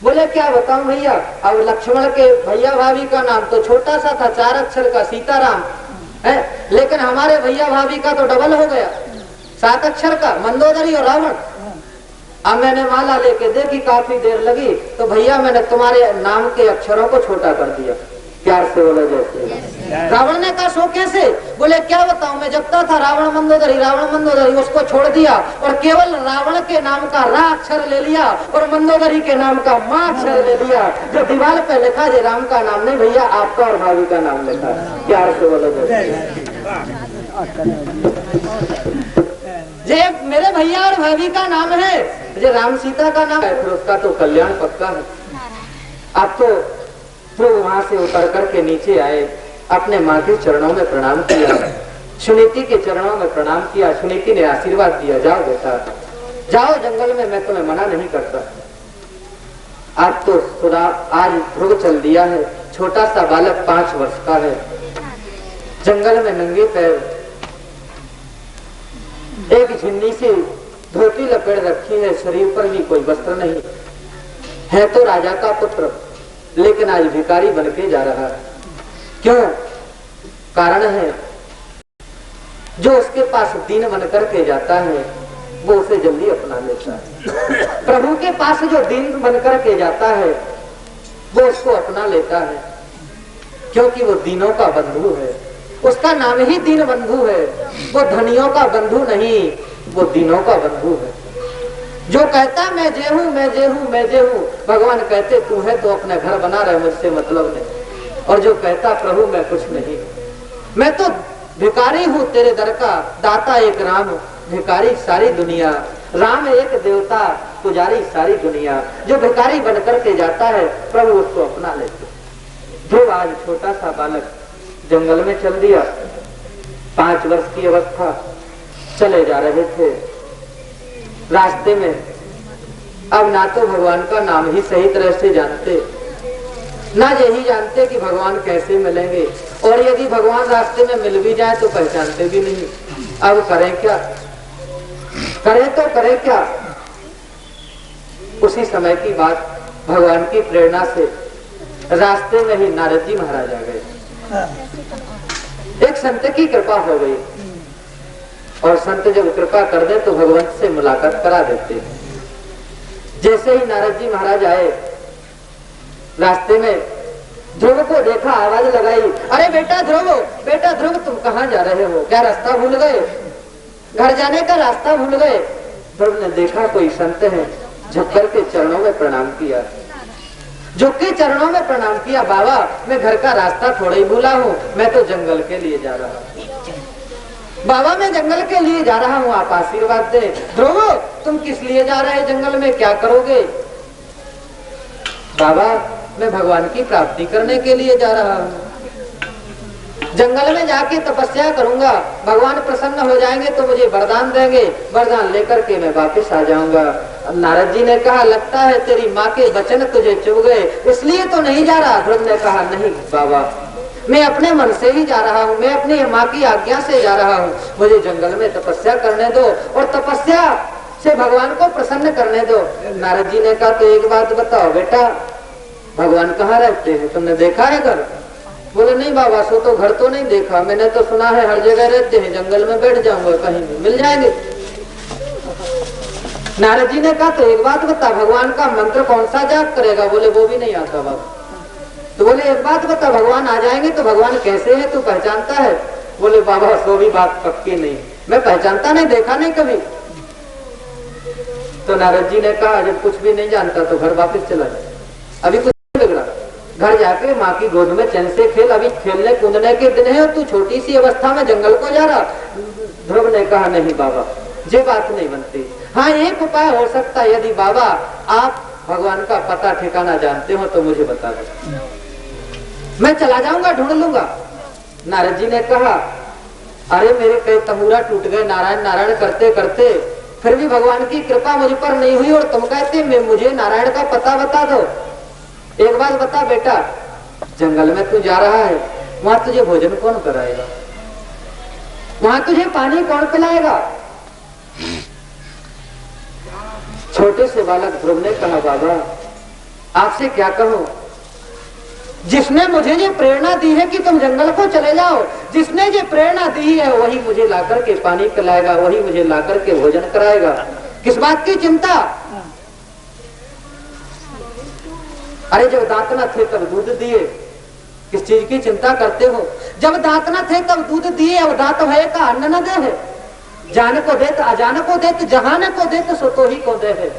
बोले क्या बताऊं भैया, अब लक्ष्मण के भैया भाभी का नाम तो छोटा सा था, 4 अक्षर का सीताराम है, लेकिन हमारे भैया भाभी का तो डबल हो गया, 7 अक्षर का मंदोदरी और रावण। अब मैंने माला लेके देखी, काफी देर लगी, तो भैया मैंने तुम्हारे नाम के अक्षरों को छोटा कर दिया। प्यार से बोले जैसे। रावण ने कहा सो कैसे। बोले क्या बताऊं, मैं जपता था रावण मंदोदरी, उसको छोड़ दिया और केवल रावण के नाम का रा अक्षर ले लिया और मंदोदरी के नाम का माँ अक्षर ले लिया। जो दीवार पे लिखा है राम का नाम नहीं भैया, आपका और भाभी का नाम लिखा है। प्यार से बोले जैसे। जे मेरे भैया और भाभी का नाम है, जो राम सीता का नाम है, फिर उसका तो कल्याण पक्का है। अब तो वहां से उतर करके नीचे आए, अपने माँ के चरणों में प्रणाम किया, सुनीति के चरणों में प्रणाम किया। सुनीति ने आशीर्वाद दिया, जाओ बेटा जाओ जंगल में, मैं तुम्हें मना नहीं करता। आज तो खुदा आज ध्रुव चल दिया है, छोटा सा बालक 5 वर्ष का है, जंगल में नंगे पैर, एक झिन्नी सी धोती लपेट रखी है, शरीर पर भी कोई वस्त्र नहीं है। तो राजा का पुत्र, लेकिन आज भिखारी बन के जा रहा है। क्यों? कारण है जो उसके पास दीन बन करके जाता है वो उसे जल्दी अपना लेता है। प्रभु के पास जो दीन बन करके जाता है वो उसको अपना लेता है, क्योंकि वो दीनों का बंधु है। उसका नाम ही दीन बंधु है। वो धनियों का बंधु नहीं, वो दीनों का बंधु है। जो कहता मैं जे हूँ मैं जे हूँ मैं जे हूँ, भगवान कहते तू है तो अपने घर बना रहे, मुझसे मतलब नहीं। और जो कहता प्रभु मैं कुछ नहीं, मैं तो भिखारी हूँ तेरे दर का, दाता एक राम, भिखारी सारी दुनिया। राम एक देवता, पुजारी सारी दुनिया। जो भिखारी बनकर के जाता है प्रभु उसको अपना लेते। ध्रुव आज छोटा सा बालक जंगल में चल दिया। 5 वर्ष की अवस्था, चले जा रहे थे। रास्ते में अब ना तो भगवान का नाम ही सही तरह से जानते, ना यही जानते कि भगवान कैसे मिलेंगे, और यदि भगवान रास्ते में मिल भी जाए तो पहचानते भी नहीं। अब करें क्या, करें तो करें क्या। उसी समय की बात, भगवान की प्रेरणा से रास्ते में ही नारद जी महाराज आ गए। एक संत की कृपा हो गई, और संत जब कृपा कर दे तो भगवंत से मुलाकात करा देते हैं। जैसे ही नारद जी महाराज आए, रास्ते में ध्रुव को देखा, आवाज लगाई, अरे बेटा ध्रुव, बेटा ध्रुव, तुम कहाँ जा रहे हो? क्या रास्ता भूल गए? घर जाने का रास्ता भूल गए? ध्रुव ने देखा कोई संत है, झुककर के चरणों में प्रणाम किया, झुक के चरणों में प्रणाम किया। बाबा, मैं घर का रास्ता थोड़ा ही भूला हूँ, मैं तो जंगल के लिए जा रहा हूँ। बाबा, मैं जंगल के लिए जा रहा हूँ, आप आशीर्वाद दे। ध्रुव, तुम किस लिए जा रहे हैं जंगल में, क्या करोगे? बाबा, मैं भगवान की प्राप्ति करने के लिए जा रहा हूँ, जंगल में जाके तपस्या करूंगा, भगवान प्रसन्न हो जाएंगे तो मुझे वरदान देंगे, वरदान लेकर के मैं वापस आ जाऊंगा। नारद जी ने कहा, लगता है तेरी माँ के वचन तुझे चुभ गए, इसलिए तो नहीं जा रहा। ध्रुव ने कहा, नहीं बाबा, मैं अपने मन से ही जा रहा हूँ, मैं अपनी माँ की आज्ञा से जा रहा हूँ, मुझे जंगल में तपस्या करने दो और तपस्या से भगवान को प्रसन्न करने दो। नारद जी ने कहा, तो एक बात बताओ बेटा, भगवान कहाँ रहते हैं? तुमने देखा है घर? बोले, नहीं बाबा, सो तो घर तो नहीं देखा, मैंने तो सुना है हर जगह रहते हैं, जंगल में बैठ जाऊंगा, कहीं भी मिल जाएंगे। नारद जी ने कहा, तो एक बात बता, भगवान का मंत्र कौन सा जाप करेगा? बोले, वो भी नहीं आता बाबा। तो बोले, एक बात बता, भगवान आ जाएंगे तो भगवान कैसे है, तू पहचानता है? बोले, बाबा, सो भी बात पक्की नहीं, मैं पहचानता नहीं, देखा नहीं कभी। तो नारद जी ने कहा, जब कुछ भी नहीं जानता तो घर वापस चला जाए, अभी कुछ नहीं बिगड़ा, घर जाके माँ की गोद में चैन से खेल, अभी खेलने कूदने के दिन है और तू छोटी सी अवस्था में जंगल को जा रहा। ध्रुव ने कहा, नहीं बाबा, ये बात नहीं बनती। हाँ, एक उपाय हो सकता है, यदि बाबा आप भगवान का पता ठिकाना जानते हो तो मुझे बता दो, मैं चला जाऊंगा, ढूंढ लूंगा। नारद जी ने कहा, अरे मेरे कई तमुरा टूट गए नारायण नारायण करते करते, फिर भी भगवान की कृपा मुझ पर नहीं हुई, और तुम कहते मैं मुझे नारायण का पता बता दो। एक बात बता बेटा, जंगल में तू जा रहा है, वहां तुझे भोजन कौन कराएगा? वहां तुझे पानी कौन पिलाएगा? छोटे से बालक ध्रुव ने कहा, बाबा आपसे क्या कहूं, जिसने मुझे ये प्रेरणा दी है कि तुम जंगल को चले जाओ, जिसने ये प्रेरणा दी है वही मुझे लाकर के पानी पिलाएगा, वही मुझे लाकर के भोजन कराएगा, किस बात की चिंता? अरे जब दांत न थे तब दूध दिए, किस चीज की चिंता करते हो? जब दांत न थे तब दूध दिए, अब दांत भय का अन्न न दे है, जान को दे तो अजान को दे, तो जहान को दे तो सो तो ही को दे है,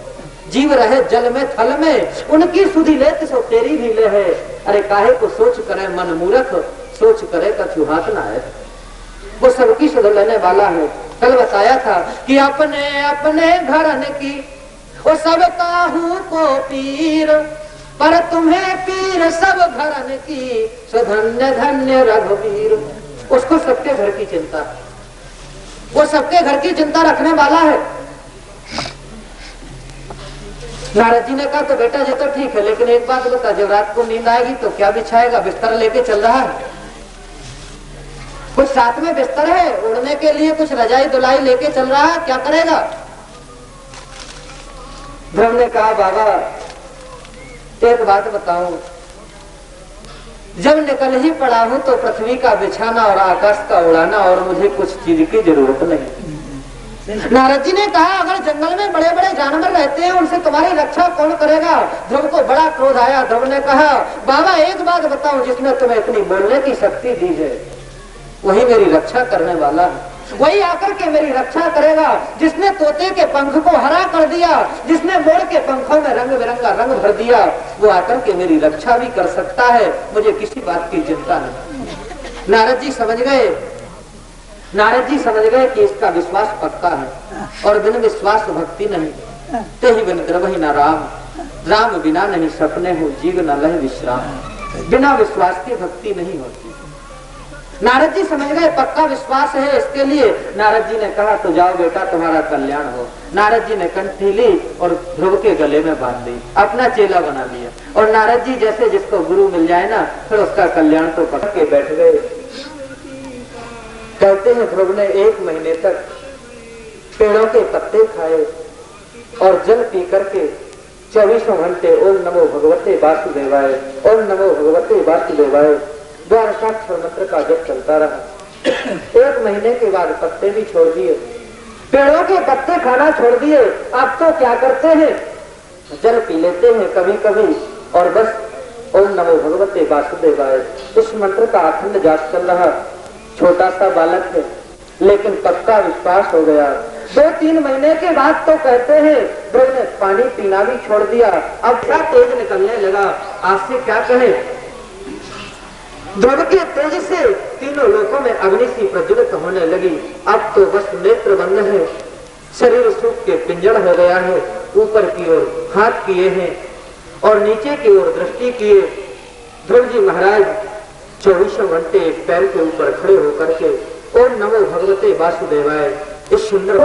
जीव रहे जल में थल में, उनकी सुधि ले तो सो तेरी भी ले है। अरे काहे को सोच करे मन मूर्ख, सोच करे कछु हाथ ना है, वो सबकी सुध लेने वाला है। कल बताया था कि अपने अपने घरन की वो सब काहू को पीर, पर तुम्हें पीर सब घरन की, सो धन्य धन्य रघुवीर। उसको सबके घर की चिंता, वो सबके घर की चिंता रखने वाला है। नारद जी ने कहा, तो बेटा ये तो ठीक है, लेकिन एक बात बता, जब रात को नींद आएगी तो क्या बिछाएगा? बिस्तर लेके चल रहा है, कुछ साथ में बिस्तर है उड़ने के लिए, कुछ रजाई दुलाई लेके चल रहा है, क्या करेगा? ध्रुव ने कहा, बाबा एक बात बताऊं, जब निकल ही पड़ा हूं तो पृथ्वी का बिछाना और आकाश का उड़ाना, और मुझे कुछ चीज की जरूरत नहीं। नारद जी ने कहा, अगर जंगल में बड़े बड़े जानवर रहते हैं, उनसे तुम्हारी रक्षा कौन करेगा? ध्रुव को बड़ा क्रोध आया। ध्रुव ने कहा, बाबा एक बात बताओ, जिसने तुम्हें इतनी बोलने की शक्ति दी है वही मेरी रक्षा करने वाला है, वही आकर के मेरी रक्षा करेगा। जिसने तोते के पंख को हरा कर दिया, जिसने मोर के पंखों में रंग बिरंगा रंग भर दिया, वो आकर के मेरी रक्षा भी कर सकता है, मुझे किसी बात की चिंता नहीं। नारद जी समझ गए, नारद जी समझ गए कि इसका विश्वास पक्का है, और बिन विश्वास भक्ति नहीं, ते ही बिन द्रवहि न राम, राम बिना नहीं सपने हो, जीव न लह विश्राम। बिना विश्वास की भक्ति नहीं होती। नारद जी समझ गए पक्का विश्वास है इसके लिए। नारद जी ने कहा तो जाओ बेटा तुम्हारा कल्याण हो। नारद जी ने कंठी ली और ध्रुव के गले में बांध दी, अपना चेला बना लिया। और नारद जी जैसे जिसको गुरु मिल जाए ना, फिर उसका कल्याण तो पकड़ के बैठ गए। कहते हैं ध्रुव ने 1 महीने तक पेड़ों के पत्ते खाए और जल पी करके 24 घंटे ओम नमो भगवते वासुदेवाय, ओम नमो भगवते वासुदेवाय द्वारकाक्षर मंत्र का जप चलता रहा। 1 महीने के बाद पत्ते भी छोड़ दिए, पेड़ों के पत्ते खाना छोड़ दिए। अब तो क्या करते हैं, जल पी लेते हैं कभी कभी और बस ओम नमो भगवते वासुदेवाय इस मंत्र का अखंड जाप चल रहा। छोटा सा बालक है लेकिन पक्का विश्वास हो गया। 2-3 महीने के बाद तो कहते हैं ध्रुव ने पानी पीना भी छोड़ दिया। अब क्या तेज निकलने लगा, आज से क्या कहे। ध्रुव के तेज से तीनों लोकों में अग्नि सी प्रज्वलित होने लगी। अब तो बस नेत्र बंद है, शरीर सूख के पिंजड़ हो गया है। ऊपर की ओर हाथ किए हैं और नीचे की ओर दृष्टि किए। ध्रुव जी महाराज 24 घंटे पैर के ऊपर खड़े होकर के ओम नमो भगवते वासुदेवाय इस सुंदर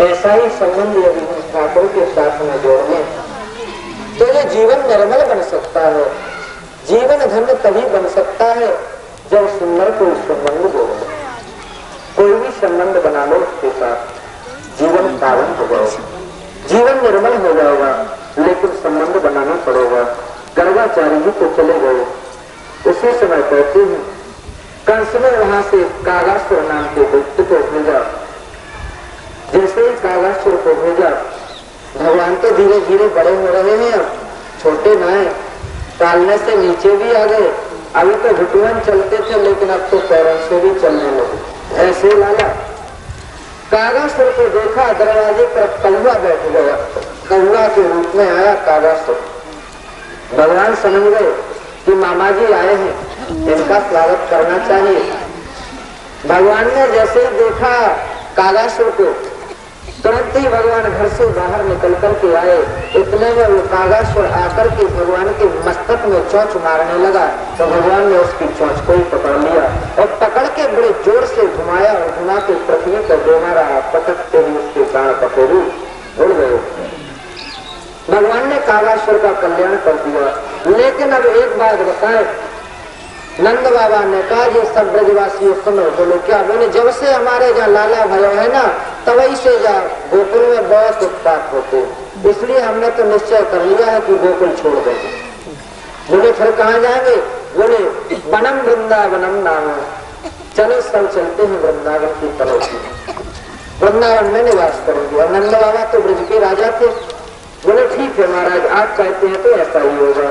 ऐसा ही संबंध यदि हम ठाकुर के साथ में जोड़ लें तो ये जीवन निर्मल बन सकता है। जीवन धन्य तभी बन सकता है जब सुंदर कोई संबंध जोड़ो। कोई भी संबंध बना लो उसके साथ, जीवन पावन हो जाएगा, जीवन निर्मल हो जाएगा। लेकिन संबंध बनाना पड़ेगा। गर्गाचार्य जी तो चले गए, उसी समय कहते हैं कंस ने वहां से कागासुर नाम के व्यक्ति को भेजा। जैसे ही कागासुर को भेजा, भगवान तो धीरे धीरे बड़े हो रहे हैं, अब छोटे न है, टालने से नीचे भी आ गए। अभी तो घुटुआन चलते थे लेकिन अब तो पैरों से भी चलने लगे। ऐसे लाला कागासुर को देखा, दरवाजे पर कौवा बैठ गया, कौवा के रूप में आया कागासुर। भगवान समझ गए कि मामा जी आए हैं, इनका स्वागत करना चाहिए। भगवान ने जैसे ही देखा कागासुर को, तुरंत ही भगवान घर से बाहर निकल कर के आए। इतने में वो कागासुर आकर के भगवान के मस्तक में चोंच मारने लगा, तो भगवान ने उसकी चोंच को ही पकड़ लिया और पकड़ के बड़े जोर से घुमाया और घुमा के पृथ्वी पर दे मारा। पटकते ही उसके प्राण पखेरु उड़ गए। भगवान ने कागासुर का कल्याण कर दिया। लेकिन अब एक बात बताए, नंद बाबा ने कहा ये सब ब्रजवासी सुनो। बोले क्या? बोले जब से हमारे जहाँ लाला भयो है ना, तभी से जा गोकुल में बहुत उत्पात होते, इसलिए हमने तो निश्चय कर लिया है कि गोकुल छोड़ देंगे। बोले फिर कहाँ जाएंगे? बोले वनम वृंदावनम नाम, चलो सब चलते हैं वृंदावन की तरफ, वृंदावन में निवास करेंगे। और नंद बाबा तो ब्रज के राजा थे। बोले ठीक है महाराज, आप कहते हैं तो ऐसा ही होगा।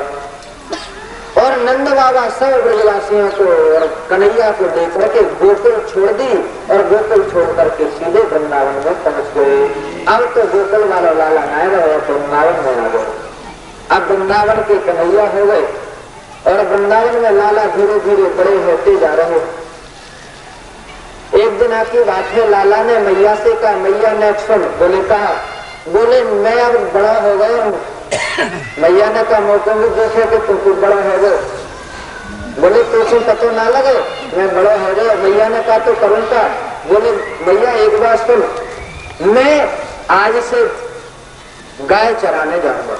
और नंद बाबा सब ब्रजवासियों को और कन्हैया को लेकर के गोकुल छोड़ दी और गोकुल छोड़ करके सीधे वृंदावन में पहुंच गए। अब तो गोकुल वाला लाला न रहे तो वृंदावन में आ गए। अब वृंदावन के कन्हैया हो गए और वृंदावन में लाला धीरे धीरे बड़े होते जा रहे। एक दिन आपकी बात है, लाला ने मैया से कहा, मैया ने सुन। बोले कहा बोले मैं अब बड़ा हो गया हूँ। मैया ने कहा मौका भी देखे कि तू कुछ बड़ा हो गए। बोले तुझे पता ना लगे मैं बड़ा हो गया। मैया ने कहा तो करूँ का। बोले भैया एक बात सुन, मैं आज से गाय चराने जाऊंगा।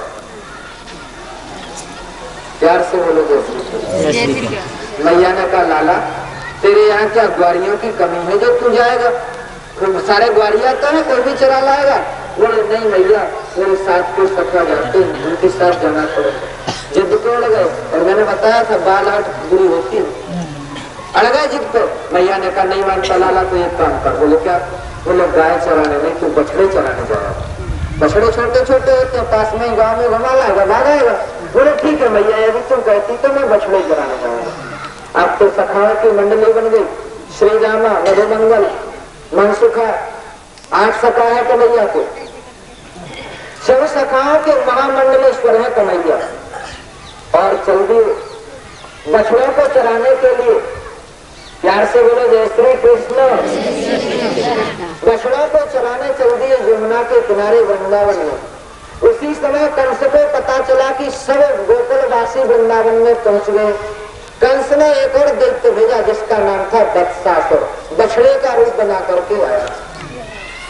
प्यार से बोलो दोस्तों। मैया ने कहा लाला तेरे यहाँ क्या ग्वारियों की कमी है जो तू जाएगा? सारे ग्वारिया तो है, कोई भी चरा लाएगा। बोले नहीं भैया मेरे साथ कोई सखा जाते हैं, उनके साथ जाना पड़ेगा। जिद पे अड़ गए और मैंने बताया था बाल आठ बुरी होती है, अड़ गए जिद पे। मैया ने कहा नहीं मानता लाला तो एक काम कर। बोले क्या? बोले गाय चराने नहीं तू बछड़े चराने जाएगा। बछड़े छोटे छोटे होते हैं, पास में गाँव में घुमा लाएगा, भागाएगा। बोले ठीक है मैया यदि तुम कहती तो मैं बछड़े चराने जाऊंगा। अब तो सखाओं की मंडली बन गई, श्री रामा, मधुमंगल, मनसुखा, 8 सखा है कन्हैया को। सब सखाओं के महामंडलेश्वर है कन्हैया। और चल दिए बछड़ों को चराने के लिए। प्यार से बोलो जय श्री कृष्ण। बछड़ों को चराने चल दिए यमुना के किनारे वृंदावन में। उसी समय कंस को पता चला कि सब गोकुलवासी वृंदावन में पहुंच गए। कंस ने एक और दैत्य भेजा जिसका नाम था वत्सासुर। बछड़े का रूप बना करके आया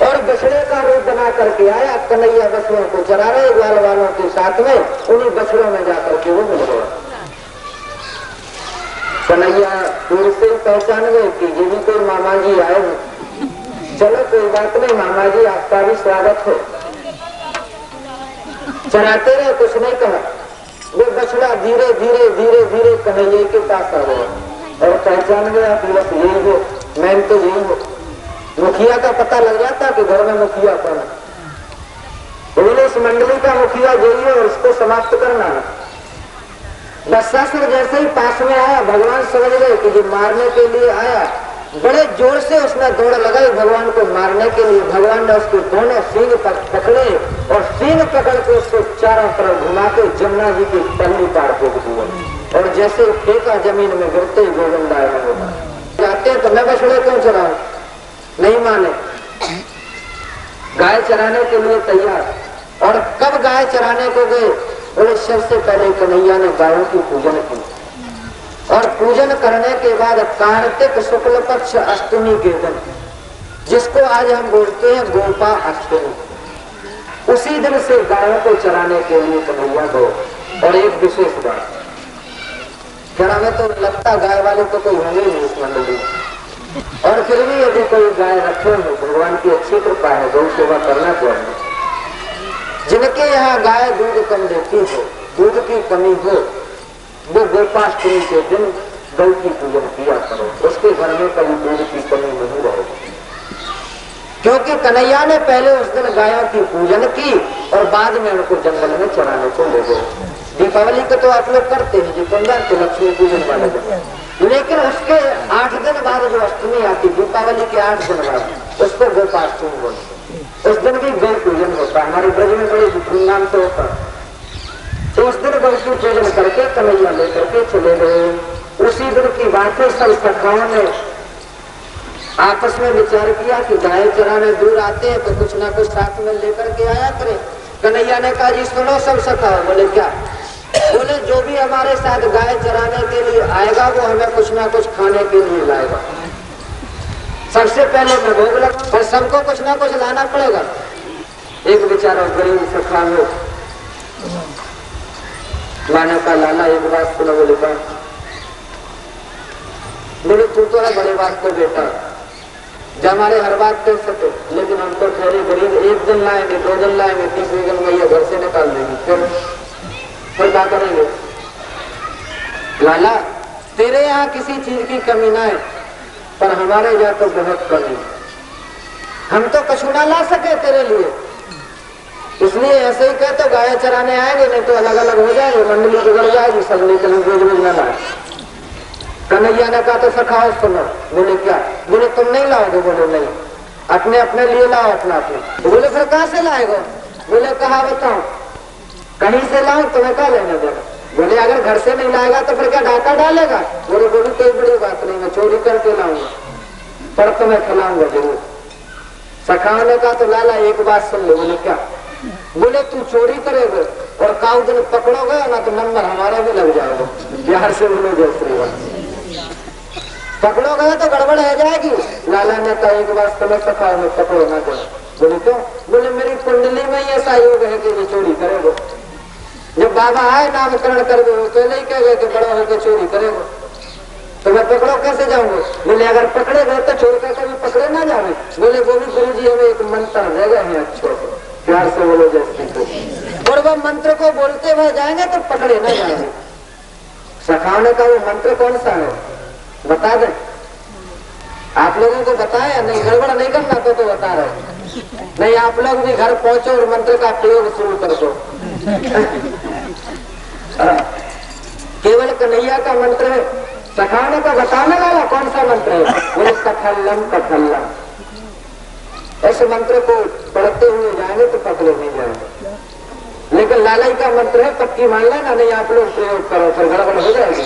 और बछड़े का रूप बना करके आया। कन्हैया बछड़ों को चरा रहे ग्वाल वालों के साथ में, उन्हीं बछड़ों में जाकर के वो मिल गया। कन्हैया दूर से पहचान गए कि ये भी कोई मामा जी आए हैं। चलो कोई बात नहीं मामा जी आपका भी स्वागत हो। चराते रहे, कुछ नहीं कहा। वो बछड़ा धीरे धीरे धीरे धीरे कन्हैया के पास आ गया और पहचान गया कि बस यही हो, मैं तो यही हूँ। मुखिया का पता लग जाता कि घर में मुखिया कौन है। बोले इस मंडली का मुखिया यही है और इसको समाप्त करना है। बत्सासुर जैसे ही पास में आया भगवान समझ गए कि जो मारने के लिए आया। बड़े जोर से उसने दौड़ लगाई भगवान को मारने के लिए। भगवान ने उसके दोनों सींग पकड़े और सींग पकड़ के उसको चारों तरफ घुमा के जमुना जी की पल्ली पार फेंक दिया। और जैसे फेंका जमीन में गिरते ही गोविंद आया होगा। जाते हैं तो मैं बछड़े क्यों चराऊं? नहीं माने, गाय चराने के लिए तैयार। और कब गाय चराने को गए? बोले सबसे पहले कन्हैया ने गायों की पूजन की और पूजन करने के बाद कार्तिक शुक्ल पक्ष अष्टमी के दिन, जिसको आज हम बोलते हैं गोपा अष्टमी, उसी दिन से गायों को चराने के लिए कन्हैया गए। और एक विशेष बात, जरा में तो लगता गाय वाले तो कोई होंगे नहीं इस मंडली में, और फिर भी यदि कोई गाय रखे हो भगवान की अच्छी कृपा है, गौ सेवा करना चाहिए। जिनके यहाँ गाय दूध कम देती हो, दूध की कमी हो, वो गोपाष्टमी के दिन गौ की पूजन किया करो। उसके घर में कभी दूध की कमी नहीं रहेगी, क्योंकि कन्हैया ने पहले उस दिन गायों की पूजन की और बाद में उनको जंगल में चराने को ले गए। दीपावली को तो आप लोग करते हैं जी, 15 के लक्ष्मी पूजन वाले दिन, लेकिन उसके 8 दिन बाद जो अष्टमी आती, दीपावली के 8 दिन बाद, उसको गोपाष्टमी बोलते। उस दिन भी गौ पूजन होता है। हमारे ब्रज में बड़े धूमधाम से होता है। तो उस दिन गौ की पूजन करके कन्हैया लेकर के चले गए। उसी दिन की बात है, सब सखाओं ने आपस में विचार किया कि गाय चराने दूर आते हैं तो कुछ ना कुछ साथ में लेकर के आया करें। कन्हैया ने कहा जी सुनो सब सखाओ। बोले क्या? बोले जो भी हमारे साथ गाय चराने के लिए आएगा वो हमें कुछ ना कुछ खाने के लिए लाएगा। सबसे पहले मैं भोग लगा, पर सबको कुछ ना कुछ लाना पड़ेगा। एक बेचारा गरीब सखा हो, माने का लाला एक बात सुनो। बोले का? बोले तू तो है बड़े बात को बेटा, जो हमारे हर बात कर सके, लेकिन हम तो ठहरे गरीब, 1 दिन लाएंगे, 2 दिन लाएंगे, 30वें दिन मैया घर से निकाल देंगे, फिर क्या करेंगे? लाला तेरे यहाँ किसी चीज की कमी ना है, पर हमारे यहाँ तो बहुत कमी। हम तो कछु ना ला सके तेरे लिए, इसलिए ऐसे ही कहते गाय चराने आएंगे, नहीं तो अलग अलग हो जाएंगे, मंडली बिगड़ जाएगी, सब लेकर रोज रोज ना लाए। कन्हैया ने कहा तो सखाओ सुनो। बोले क्या? बोले तुम नहीं लाओगे? बोले नहीं, अपने अपने लिए लाओ, अपना अपने। बोले फिर कहाँ से लाएगा? बोले कहा बताओ, कहीं से लाऊं तुम्हें क्या लेने देगा? बोले अगर घर से नहीं लाएगा तो फिर क्या डाका डालेगा? बोले बोली कोई बड़ी बात नहीं, मैं चोरी करके लाऊंगा, पर तुम्हें खिलाऊंगा जरूर। सखाओं ने कहा तो लाला एक बात सुन लो। बोले क्या? बोले तू चोरी करेगा और काउ दिन पकड़ो गया ना तो नंबर हमारा भी लग जाएगा। प्यार से बोलो जय श्री राम। पकड़ो गया तो गड़बड़ हो जाएगी। लाला ने कहा एक बार समय सफा में पकड़ो ना जाए। बोले क्यों? बोले मेरी कुंडली में ऐसा योग है कि ये चोरी करेगा। जब बाबा आए नामकरण कर दो तो नहीं कहेगा कि बड़ा होकर चोरी करेगा, तो मैं पकड़ो कैसे जाऊंगा? बोले अगर पकड़े गए तो छोड़ कर कभी पकड़े ना जावे। बोले वो भी गुरु जी हमें एक मंत्र जगह है अच्छो। प्यार से बोलो जैसे और वह मंत्र को बोलते हुए जाएंगे तो पकड़े ना जाएंगे। सिखाने का वो मंत्र कौन सा है बता दें? आप लोगों को बताया नहीं, गड़बड़ नहीं करना तो बता रहे नहीं। आप लोग भी घर पहुंचो और मंत्र का प्रयोग शुरू कर दो। केवल कन्हैया का मंत्र है। सिखाने का बताने वाला कौन सा मंत्र है? बोले कथल्लम कथल्लम। ऐसे मंत्र को पढ़ते हुए जाएंगे तो पकड़े नहीं जाएंगे। लेकिन लालाई का मंत्र है, पक्की मान लेना नहीं। आप लोग प्रयोग करो फिर गड़बड़ हो जाएगी।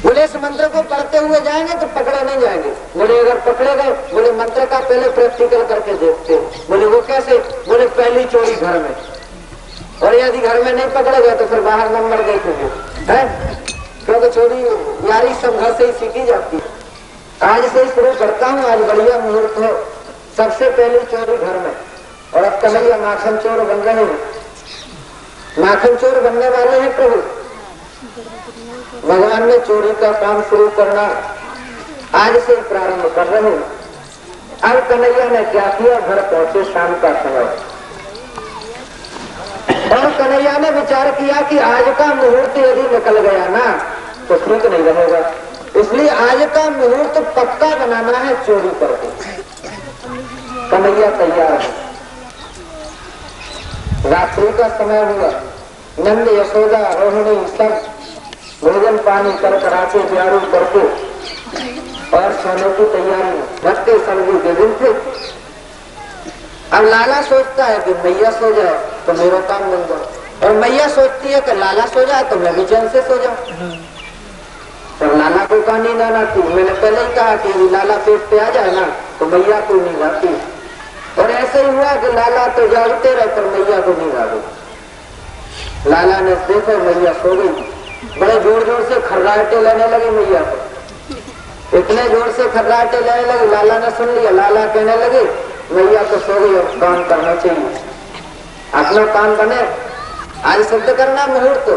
बोले इस मंत्र को पढ़ते हुए जाएंगे तो पकड़े नहीं जाएंगे। बोले अगर पकड़े गए, बोले मंत्र का पहले प्रैक्टिकल करके देखते। बोले वो कैसे? बोले पहली चोरी घर में, और यदि घर में नहीं पकड़े गए तो फिर बाहर नंबर देखेंगे है, क्योंकि चोरी यारी सब घर से ही सीखी जाती है। आज से ही शुरू करता हूँ। आज बढ़िया मुहूर्त है। सबसे पहली चोरी घर में, और अब कन्हैया माखन चोर बन रहे हैं। माखन चोर बनने वाले हैं प्रभु। भगवान ने चोरी का काम शुरू करना आज से प्रारंभ कर रहे हैं। अब कन्हैया ने क्या किया? घर पहुंचे शाम का समय, और कन्हैया ने विचार किया कि आज का मुहूर्त यदि निकल गया ना तो ठीक नहीं रहेगा, इसलिए आज का मुहूर्त पक्का बनाना है चोरी करके। कन्हैया तैयार है। रात्रि का समय हुआ। नंद यशोदा रोहिणी सब भोजन पानी कर कराके प्यारू करके और सोने की तैयारी रखते सब्जी के दिन थे। अब लाला सोचता है कि मैया सो जाए तो मेरा काम बन जाए, और मैया सोचती है कि लाला सो जाए तो मैं भी चैन से सो जाऊं। पर लाला को कहा नींद आना थी। मैंने पहले ही कहा कि लाला पेट पे आ जाए ना तो मैया को नींद आती, और ऐसे ही हुआ कि लाला तो जागते रहे पर मैया को नींद आ गई। लाला ने देखो मैया सो गई। बड़े जोर जोर से खर्राटे लेने लगे मैया को। इतने जोर से खर्राटे लेने लगे, लाला ने सुन लिया। लाला कहने लगे मैया तो सो गई, अब काम करना चाहिए, अपना काम बने, आज सिद्ध करना मुहूर्त।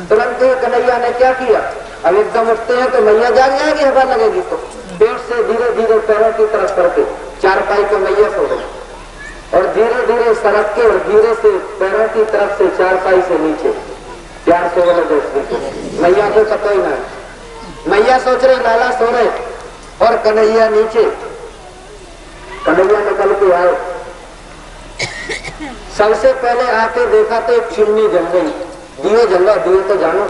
तुरंत ही कन्हैया ने क्या किया? अब एकदम उठते हैं तो मैया जाग जाएगी, हवा लगेगी तो पेट से धीरे धीरे पैरों की तरफ करके चारपाई पे मैया सो गई, और धीरे धीरे सड़क के और धीरे से पैरों की तरफ से चारपाई से नीचे। प्यार से बोलो दोस्तों, मैया को पता ही ना। मैया सोच रहे लाला सो रहे और कन्हैया नीचे। कन्हैया निकल के आए। सबसे पहले आके देखा तो एक चिमनी जल गई। दियो जल रहा, दियो तो जानो।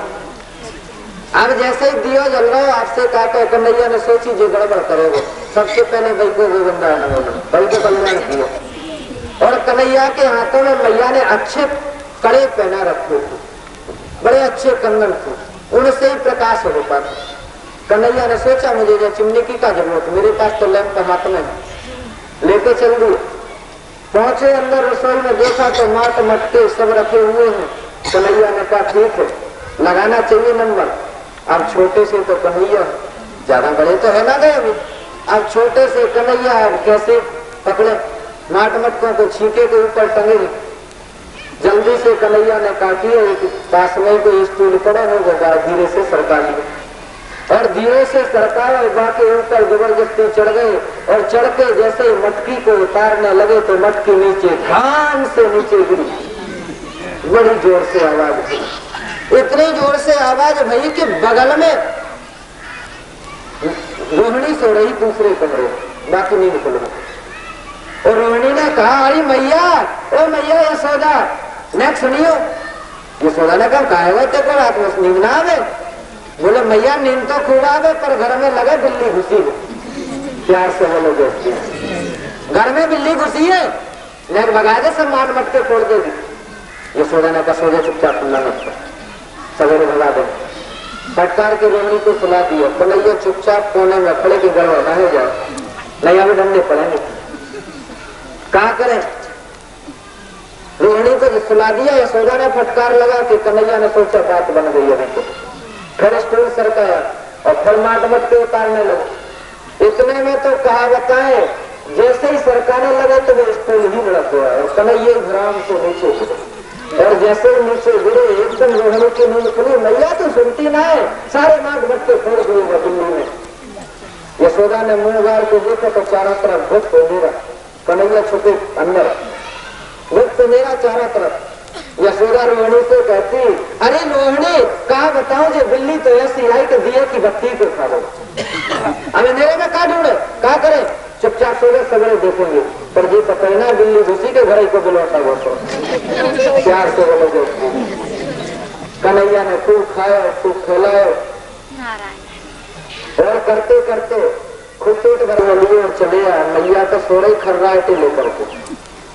अब जैसे ही दियो जल रहा हो आपसे कहा तो कन्हैया ने सोची जो गड़बड़ करेगा, सबसे पहले भाई को गोविंदा भाई को कल्याण किया। और कन्हैया के हाथों में मैया ने अच्छे कड़े पहना रखे थे, बड़े अच्छे कंगन थे, उनसे ही प्रकाश होता था। कन्हैया ने सोचा मुझे जो चिमनी की का जरूरत, मेरे पास तो लैंप हाथ में लेके चल दिए। पहुंचे अंदर रसोई में, देखा तो माट मटके सब रखे हुए हैं। कन्हैया ने कहा ठीक है, लगाना चाहिए नंबर। अब छोटे से तो कन्हैया, ज्यादा बड़े तो है ना गए अभी। अब छोटे से कन्हैया अब कैसे पकड़े? माट मटकों को छींके के ऊपर टंगे। जल्दी से कन्हैया ने काटी, एक पास में कोई स्टूल पड़ा होगा, धीरे से सरका लिया, और धीरे से सरका बाकी ऊपर जबरदस्ती चढ़ गए। और चढ़ के जैसे ही मटकी को उतारने लगे तो मटकी नीचे ध्यान से नीचे गिरी। बड़ी जोर से आवाज हुई, इतनी जोर से आवाज भई कि बगल में रोहिणी सो रही दूसरे कमरे, बाकी नहीं निकल रहा। और रोहिणी ने कहा अरे मैया, ओ मैया यशोदा, नेक्स्ट सुनियो। यशोदा ने कहा है तेरे रात में नींद ना आवे? बोले मैया नींद तो खूब आवे पर घर में लगे बिल्ली घुसी है। प्यार से बोलो दोस्ती, घर में बिल्ली घुसी है, लेकिन भगा दे सब मार मटके फोड़ देगी। यशोदा ने कहा सो जा चुपचाप, खुला मत कर, सवेरे भगा दे। फटकार के रोहिणी को सुला दिया। कन्हैया चुपचाप कोने में खड़े के गड़बड़ ना हो जाए, नहीं अभी डंडे पड़ेंगे। क्या करें, रोहिणी को सुला दिया, यशोदा ने फटकार लगा कि कन्हैया ने सोचा बात बन गई अभी तो। फिर स्टूल सरकाया और फिर माट मट के उतारने लगे। इतने में तो कहावत है, जैसे ही सरकाने लगे तो वो स्टूल ही लड़क गया और कन्हैया ग्राम से नीचे गिरे। और जैसे ही नीचे गिरे एकदम रोहिणी की नींद खुली। मैया तो सुनती ना है, सारे माट मट के फोड़ दिए दिल्ली में। यशोदा ने मुंह गाड़ के देखा तो चारों तरफ गुप्त अंधेरा, कन्हैया छुपे अंदर, गुप्त अंधेरा चारों तरफ। यशोदा रोहिणी से कहती, अरे रोहिणी कहा बताऊं, जो बिल्ली तो ऐसी आई कि दिए की बत्ती को खा लो। अब अंधेरे में कहा ढूंढे, क्या करे, चुपचाप सोले सवेरे देखेंगे। पर जी पकड़ना बिल्ली घुसी के घर को बुलाता वो तो प्यार से बोलोगे। कन्हैया ने खूब खाया, खूब खिलाया और करते करते खूब पेट भर लिए और चले आया। मैया तो सोरे खर्राटे लेकर के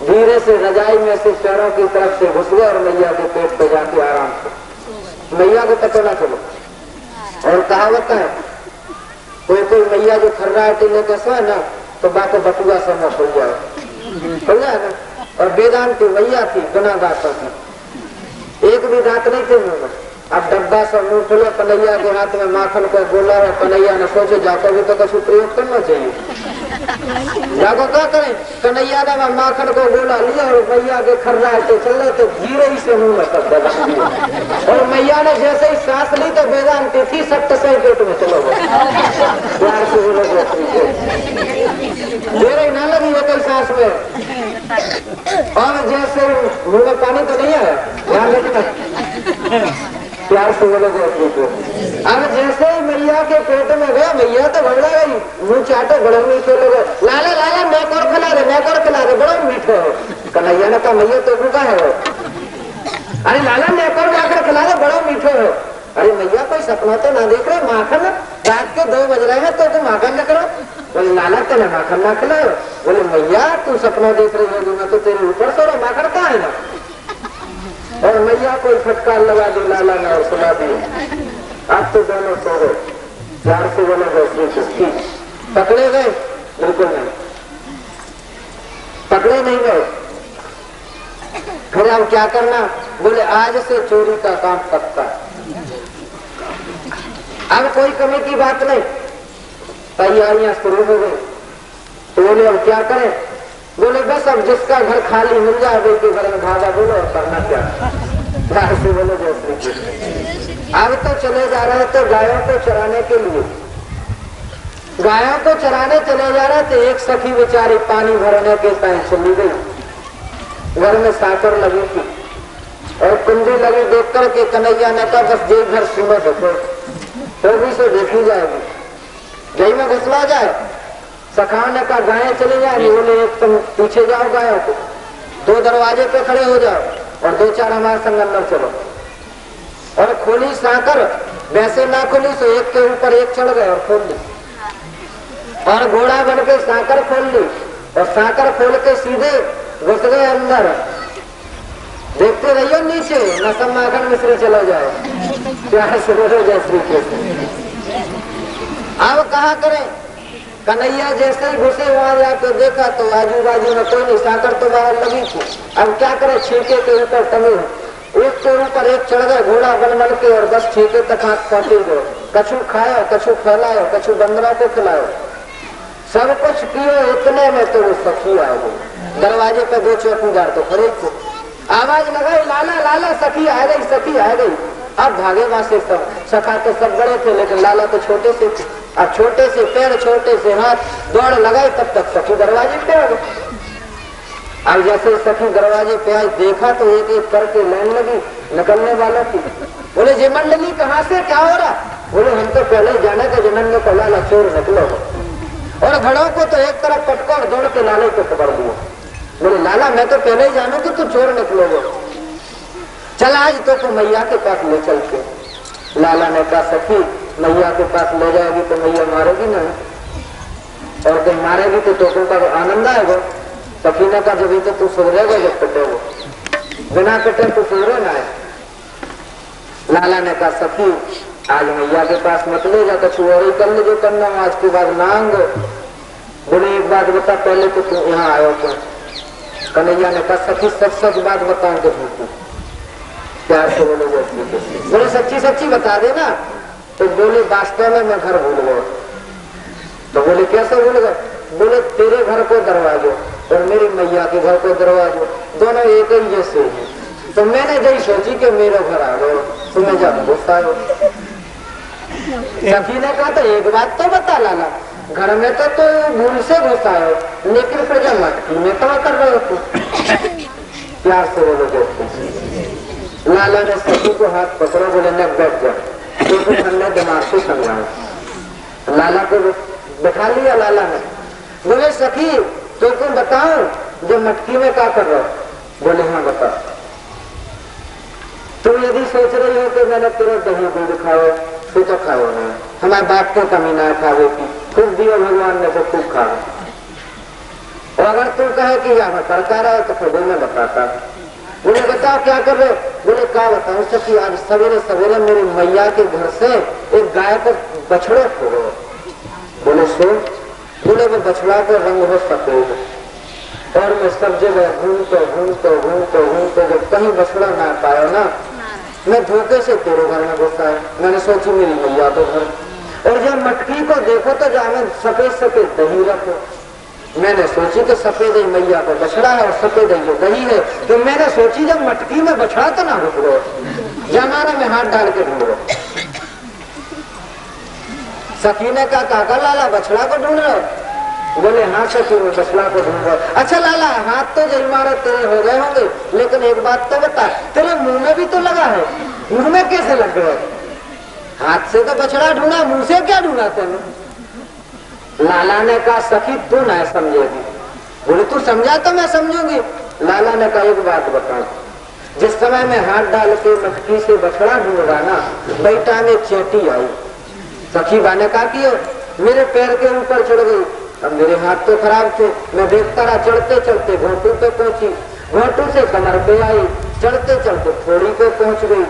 धीरे से रजाई में से पैरों की तरफ से घुस गया और मैया के पेट पे जाके आराम से। मैया को पता ना चलो। और कहावत है, कोई कोई मैया जो खर्राटे लेकर सोए ना तो बात बटुआ से न खुल जाए ना। और वेदांती मैया थी, बिना दांतों की, एक भी दांत नहीं थे मुंह में। अब डब्बा सब मुंह खुले, कन्हैया के हाथ में माखन को गोला है। कन्हैया ने सोचे जाकर भी तो कुछ प्रयोग करना चाहिए, जाको क्या करें। कन्हैया ने माखन को गोला लिया और मैया के खर्राटे चल रहे तो धीरे ही से मुंह में सब दबा। और मैया ने जैसे ही सांस ली तो वेदांती थी सट्ट से पेट में चलो गए। प्यार से बोलो, देर ना लगी है कई सांस में। और जैसे मुंह में पानी तो नहीं आया, ध्यान रखना, प्यार से बोलो। अब जैसे ही मैया के पेट में गया, मैया तो घबरा गई, मुंह चाटे बड़े मीठे लोग, लाला लाला नेक और खिला दे बड़ा मीठे हो। कन्हैया ने कहा मैया तो रुका है वो, अरे लाला नेक और जाकर खिला दे बड़ा मीठे हो। अरे मैया कोई सपना तो ना देख रहे, माखन रात के 2 बज रहे हैं तो तुम माखन न करो। बोले लाला तेने माखन ना खिलाओ। बोले मैया तू सपना देख रही होगी, मैं तो तेरे ऊपर सो रहा, माखन कहाँ है ना। और मैया कोई फटकार लगा दी लाला ने और सुना दी। अब तो दोनों सो गए, प्यार से बोले गए। पकड़े गए? बिल्कुल नहीं, पकड़े नहीं गए। फिर अब क्या करना? बोले आज से चोरी का काम पक्का, अब कोई कमी की बात नहीं। तैयारियां शुरू हो गई। तो बोले अब क्या करें? बोले बस अब जिसका घर खाली मिल जाए वही के घर में भागा। बोलो और करना क्या? प्यार से बोलो जैसे। अब तो चले जा रहे थे गायों को चराने के लिए, गायों को चराने चले जा रहे थे। एक सखी बेचारी पानी भरने के टाइम चली गई। घर में साकर लगी थी और कुंडी लगी, देख करके कन्हैया ने कहा बस जे घर सुनो देखो, तो भी से देखी जाएगी, जय में घुसला जाए। सखाओं ने कहा गायें चली जाएंगी। बोले एक तुम पीछे जाओ गायों को, 2 दरवाजे पे खड़े हो जाओ और 2-4 हमारे संग अंदर चलो। और खोली साकर, वैसे ना खोली तो एक के ऊपर एक चढ़ गए और खोल ली। और घोड़ा बन के साकर खोल ली और साकर खोल के सीधे घुस गए अंदर। देखते रहिए नीचे न सब माखन मिश्री चला जाए। प्यार से बोलो जय श्री कृष्ण। अब कहा करें? कन्हैया जैसे ही घुसे वहां जाकर देखा तो आजू बाजू में कोई नहीं, साकर तो बाहर लगी थी। अब क्या करे? छीके के ऊपर टंगे, एक के ऊपर एक चढ़ गए घोड़ा बन के और बस छीके तक हाथ पहुंचे गए। कछु खाया, कछु फैलायो, कछु बंदरों को खिलायो, सब कुछ किए। इतने में तो वो सखी आ गई। दरवाजे पे 2 चौकीदार तो खड़े थे। आवाज लगाई लाला लाला सखी आ गई, सखी आ गई। अब भागे वहां से सब। सखा तो सब बड़े थे लेकिन लाला तो छोटे से थे। अब छोटे से पैर छोटे से हाथ, दौड़ लगाई तब तक सखी दरवाजे पे आ गई। अब जैसे सखी दरवाजे पे आई, देखा तो एक एक करके लाइन लगी निकलने वाला थी। बोले जी मंडली कहाँ से, क्या हो रहा? बोले हम तो पहले जाने का जन्म को लाला चोर निकलो। और घड़ों को तो एक तरफ पटको और दौड़ के लाले को पकड़ दिया। बोले लाला मैं तो पहले ही जानू कि तू चोर निकलोगे, चल आज तो मैया के पास ले चल के। लाला ने कहा सखी मैया के पास ले जाएगी तो मैया मारेगी ना, और जब मारेगी तो तुमको का आनंद आएगा। सखी ने कहा जब तो तू सुधरेगा जब कटेगा, बिना कटे तो सुधरे ना है। लाला ने कहा सखी आज मैया के पास मत ले जा, कुछ और ही कर ले जो करना, आज के बाद मांग। बोले एक बात बता, पहले तो तू यहाँ आयो क्यों? कन्हैया ने कहा सखी सच सच बात बताऊं तो झूठी? प्यार से बोले बोले सच्ची सच्ची बता देना। तो बोले वास्तव में मैं घर भूल गया। तो बोले कैसे भूल गए? बोले तेरे घर को दरवाजो और मेरी मैया के घर को दरवाजो दोनों एक ही जैसे हैं। तो मैंने जही सोची कि मेरे घर आ गए तो मैं जब गुस्सा हो। सखी ने कहा तो एक बात तो बता लाला, घर में तो भूल से घुसा है, लेकिन फिर जब मटकी में तो कर रहे हो। प्यार से बोलो देखो। लाला ने सखी को हाथ पकड़ो, बोले न बैठ जाओ। तो फिर हमने दिमाग से समझाया, लाला को बैठा लिया। लाला ने बोले सखी तो तुम बताओ जब मटकी में क्या कर रहे हो? बोले हाँ बता। तुम यदि सोच रही हो कि मैंने तेरे दही दूध खाओ तो खाओ नहीं, हमारे बाप को कमी ना खावे की, खूब दियो भगवान ने तो खूब खाओ। और अगर तुम कहे कि यहाँ करता रहे तो फिर मैं बताता। बोले बताओ क्या कर रहे? बोले क्या बताऊं सखी, आज सवेरे सवेरे मेरी मैया के घर से एक गाय को बछड़े खो गए। बोले सो? बोले वो बछड़ा का रंग हो सफेद और मैं सब जगह घूमते जब कहीं बछड़ा ना पाया ना, मैं धोखे से तेरे घर में घुसा है। मैंने सोची मेरी मैया तो घर, और जब मटकी को देखो तो जहाँ सफेद सफेद दही रखो। मैंने सोची कि सफेद ही मैया को बछड़ा है और सफेद ही दही है। तो मैंने सोची जब मटकी में बछड़ा तो ना घुस गए, जमाना में हाथ डाल के ढूंढो। सखी ने कहा काका लाला बछड़ा को ढूंढ रहे? बोले हाँ सखी वो बछड़ा को ढूंढ रहे। अच्छा लाला हाथ तो जल मारा तेरे हो गए होंगे, लेकिन एक बात तो बता, तेरे मुंह में भी तो लगा है, मुंह में कैसे लग गए? हाथ से तो बछड़ा ढूंढा, मुंह से क्या ढूंढा तेने? लाला ने कहा सखी तू ना समझेगी। बोले तू समझा तो मैं समझूंगी। लाला ने कहा एक बात बता, जिस समय मैं हाथ डाल के मटकी से बछड़ा ढूंढ रहा ना, बैठा में चेटी आई। सखी बा ने कहा कि मेरे पैर के ऊपर चढ़ गई। अब मेरे हाथ तो खराब थे, मैं देखता रहा, चढ़ते चढ़ते घोटू पे पहुंची, घोटू से कमर पे आई, चढ़ते चढ़ते थोड़ी पे पहुंच गई।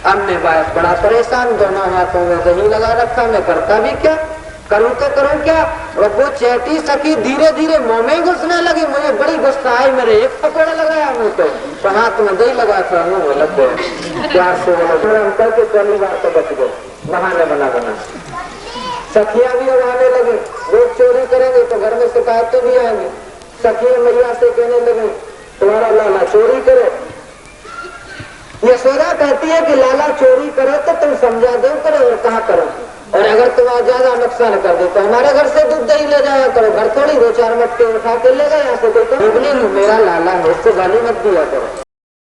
अब मैं बड़ा परेशान, दोनों हाथों में दही लगा रखा, मैं करता भी क्या, करूं तो करूं क्या? और वो चेटी सखी धीरे धीरे मुंह में घुसने लगी। मुझे बड़ी गुस्सा आई, मेरे एक पकड़ लगाया मुंह पे, तो हाथ में दही लगा था मुंह लग गया। प्यार से अंकल के पहली बार तो बच गए, बहाने बना बना। सखियां भी उड़ाने लगे, लोग चोरी करेंगे तो घर में शिकायत तो भी आएंगी। सखियां मैया से कहने लगी तुम्हारा लाला चोरी करे। यशोदा कहती है कि लाला चोरी करे तो तुम समझा दो करो और कहा करो, और अगर तुम ज्यादा नुकसान कर दो तो हमारे घर से दूध दही ले जाया करो, घर थोड़ी 2-4 मटके उठा के ले गए यहाँ से। तो मेरा लाला है, इससे गाली मत दिया करो।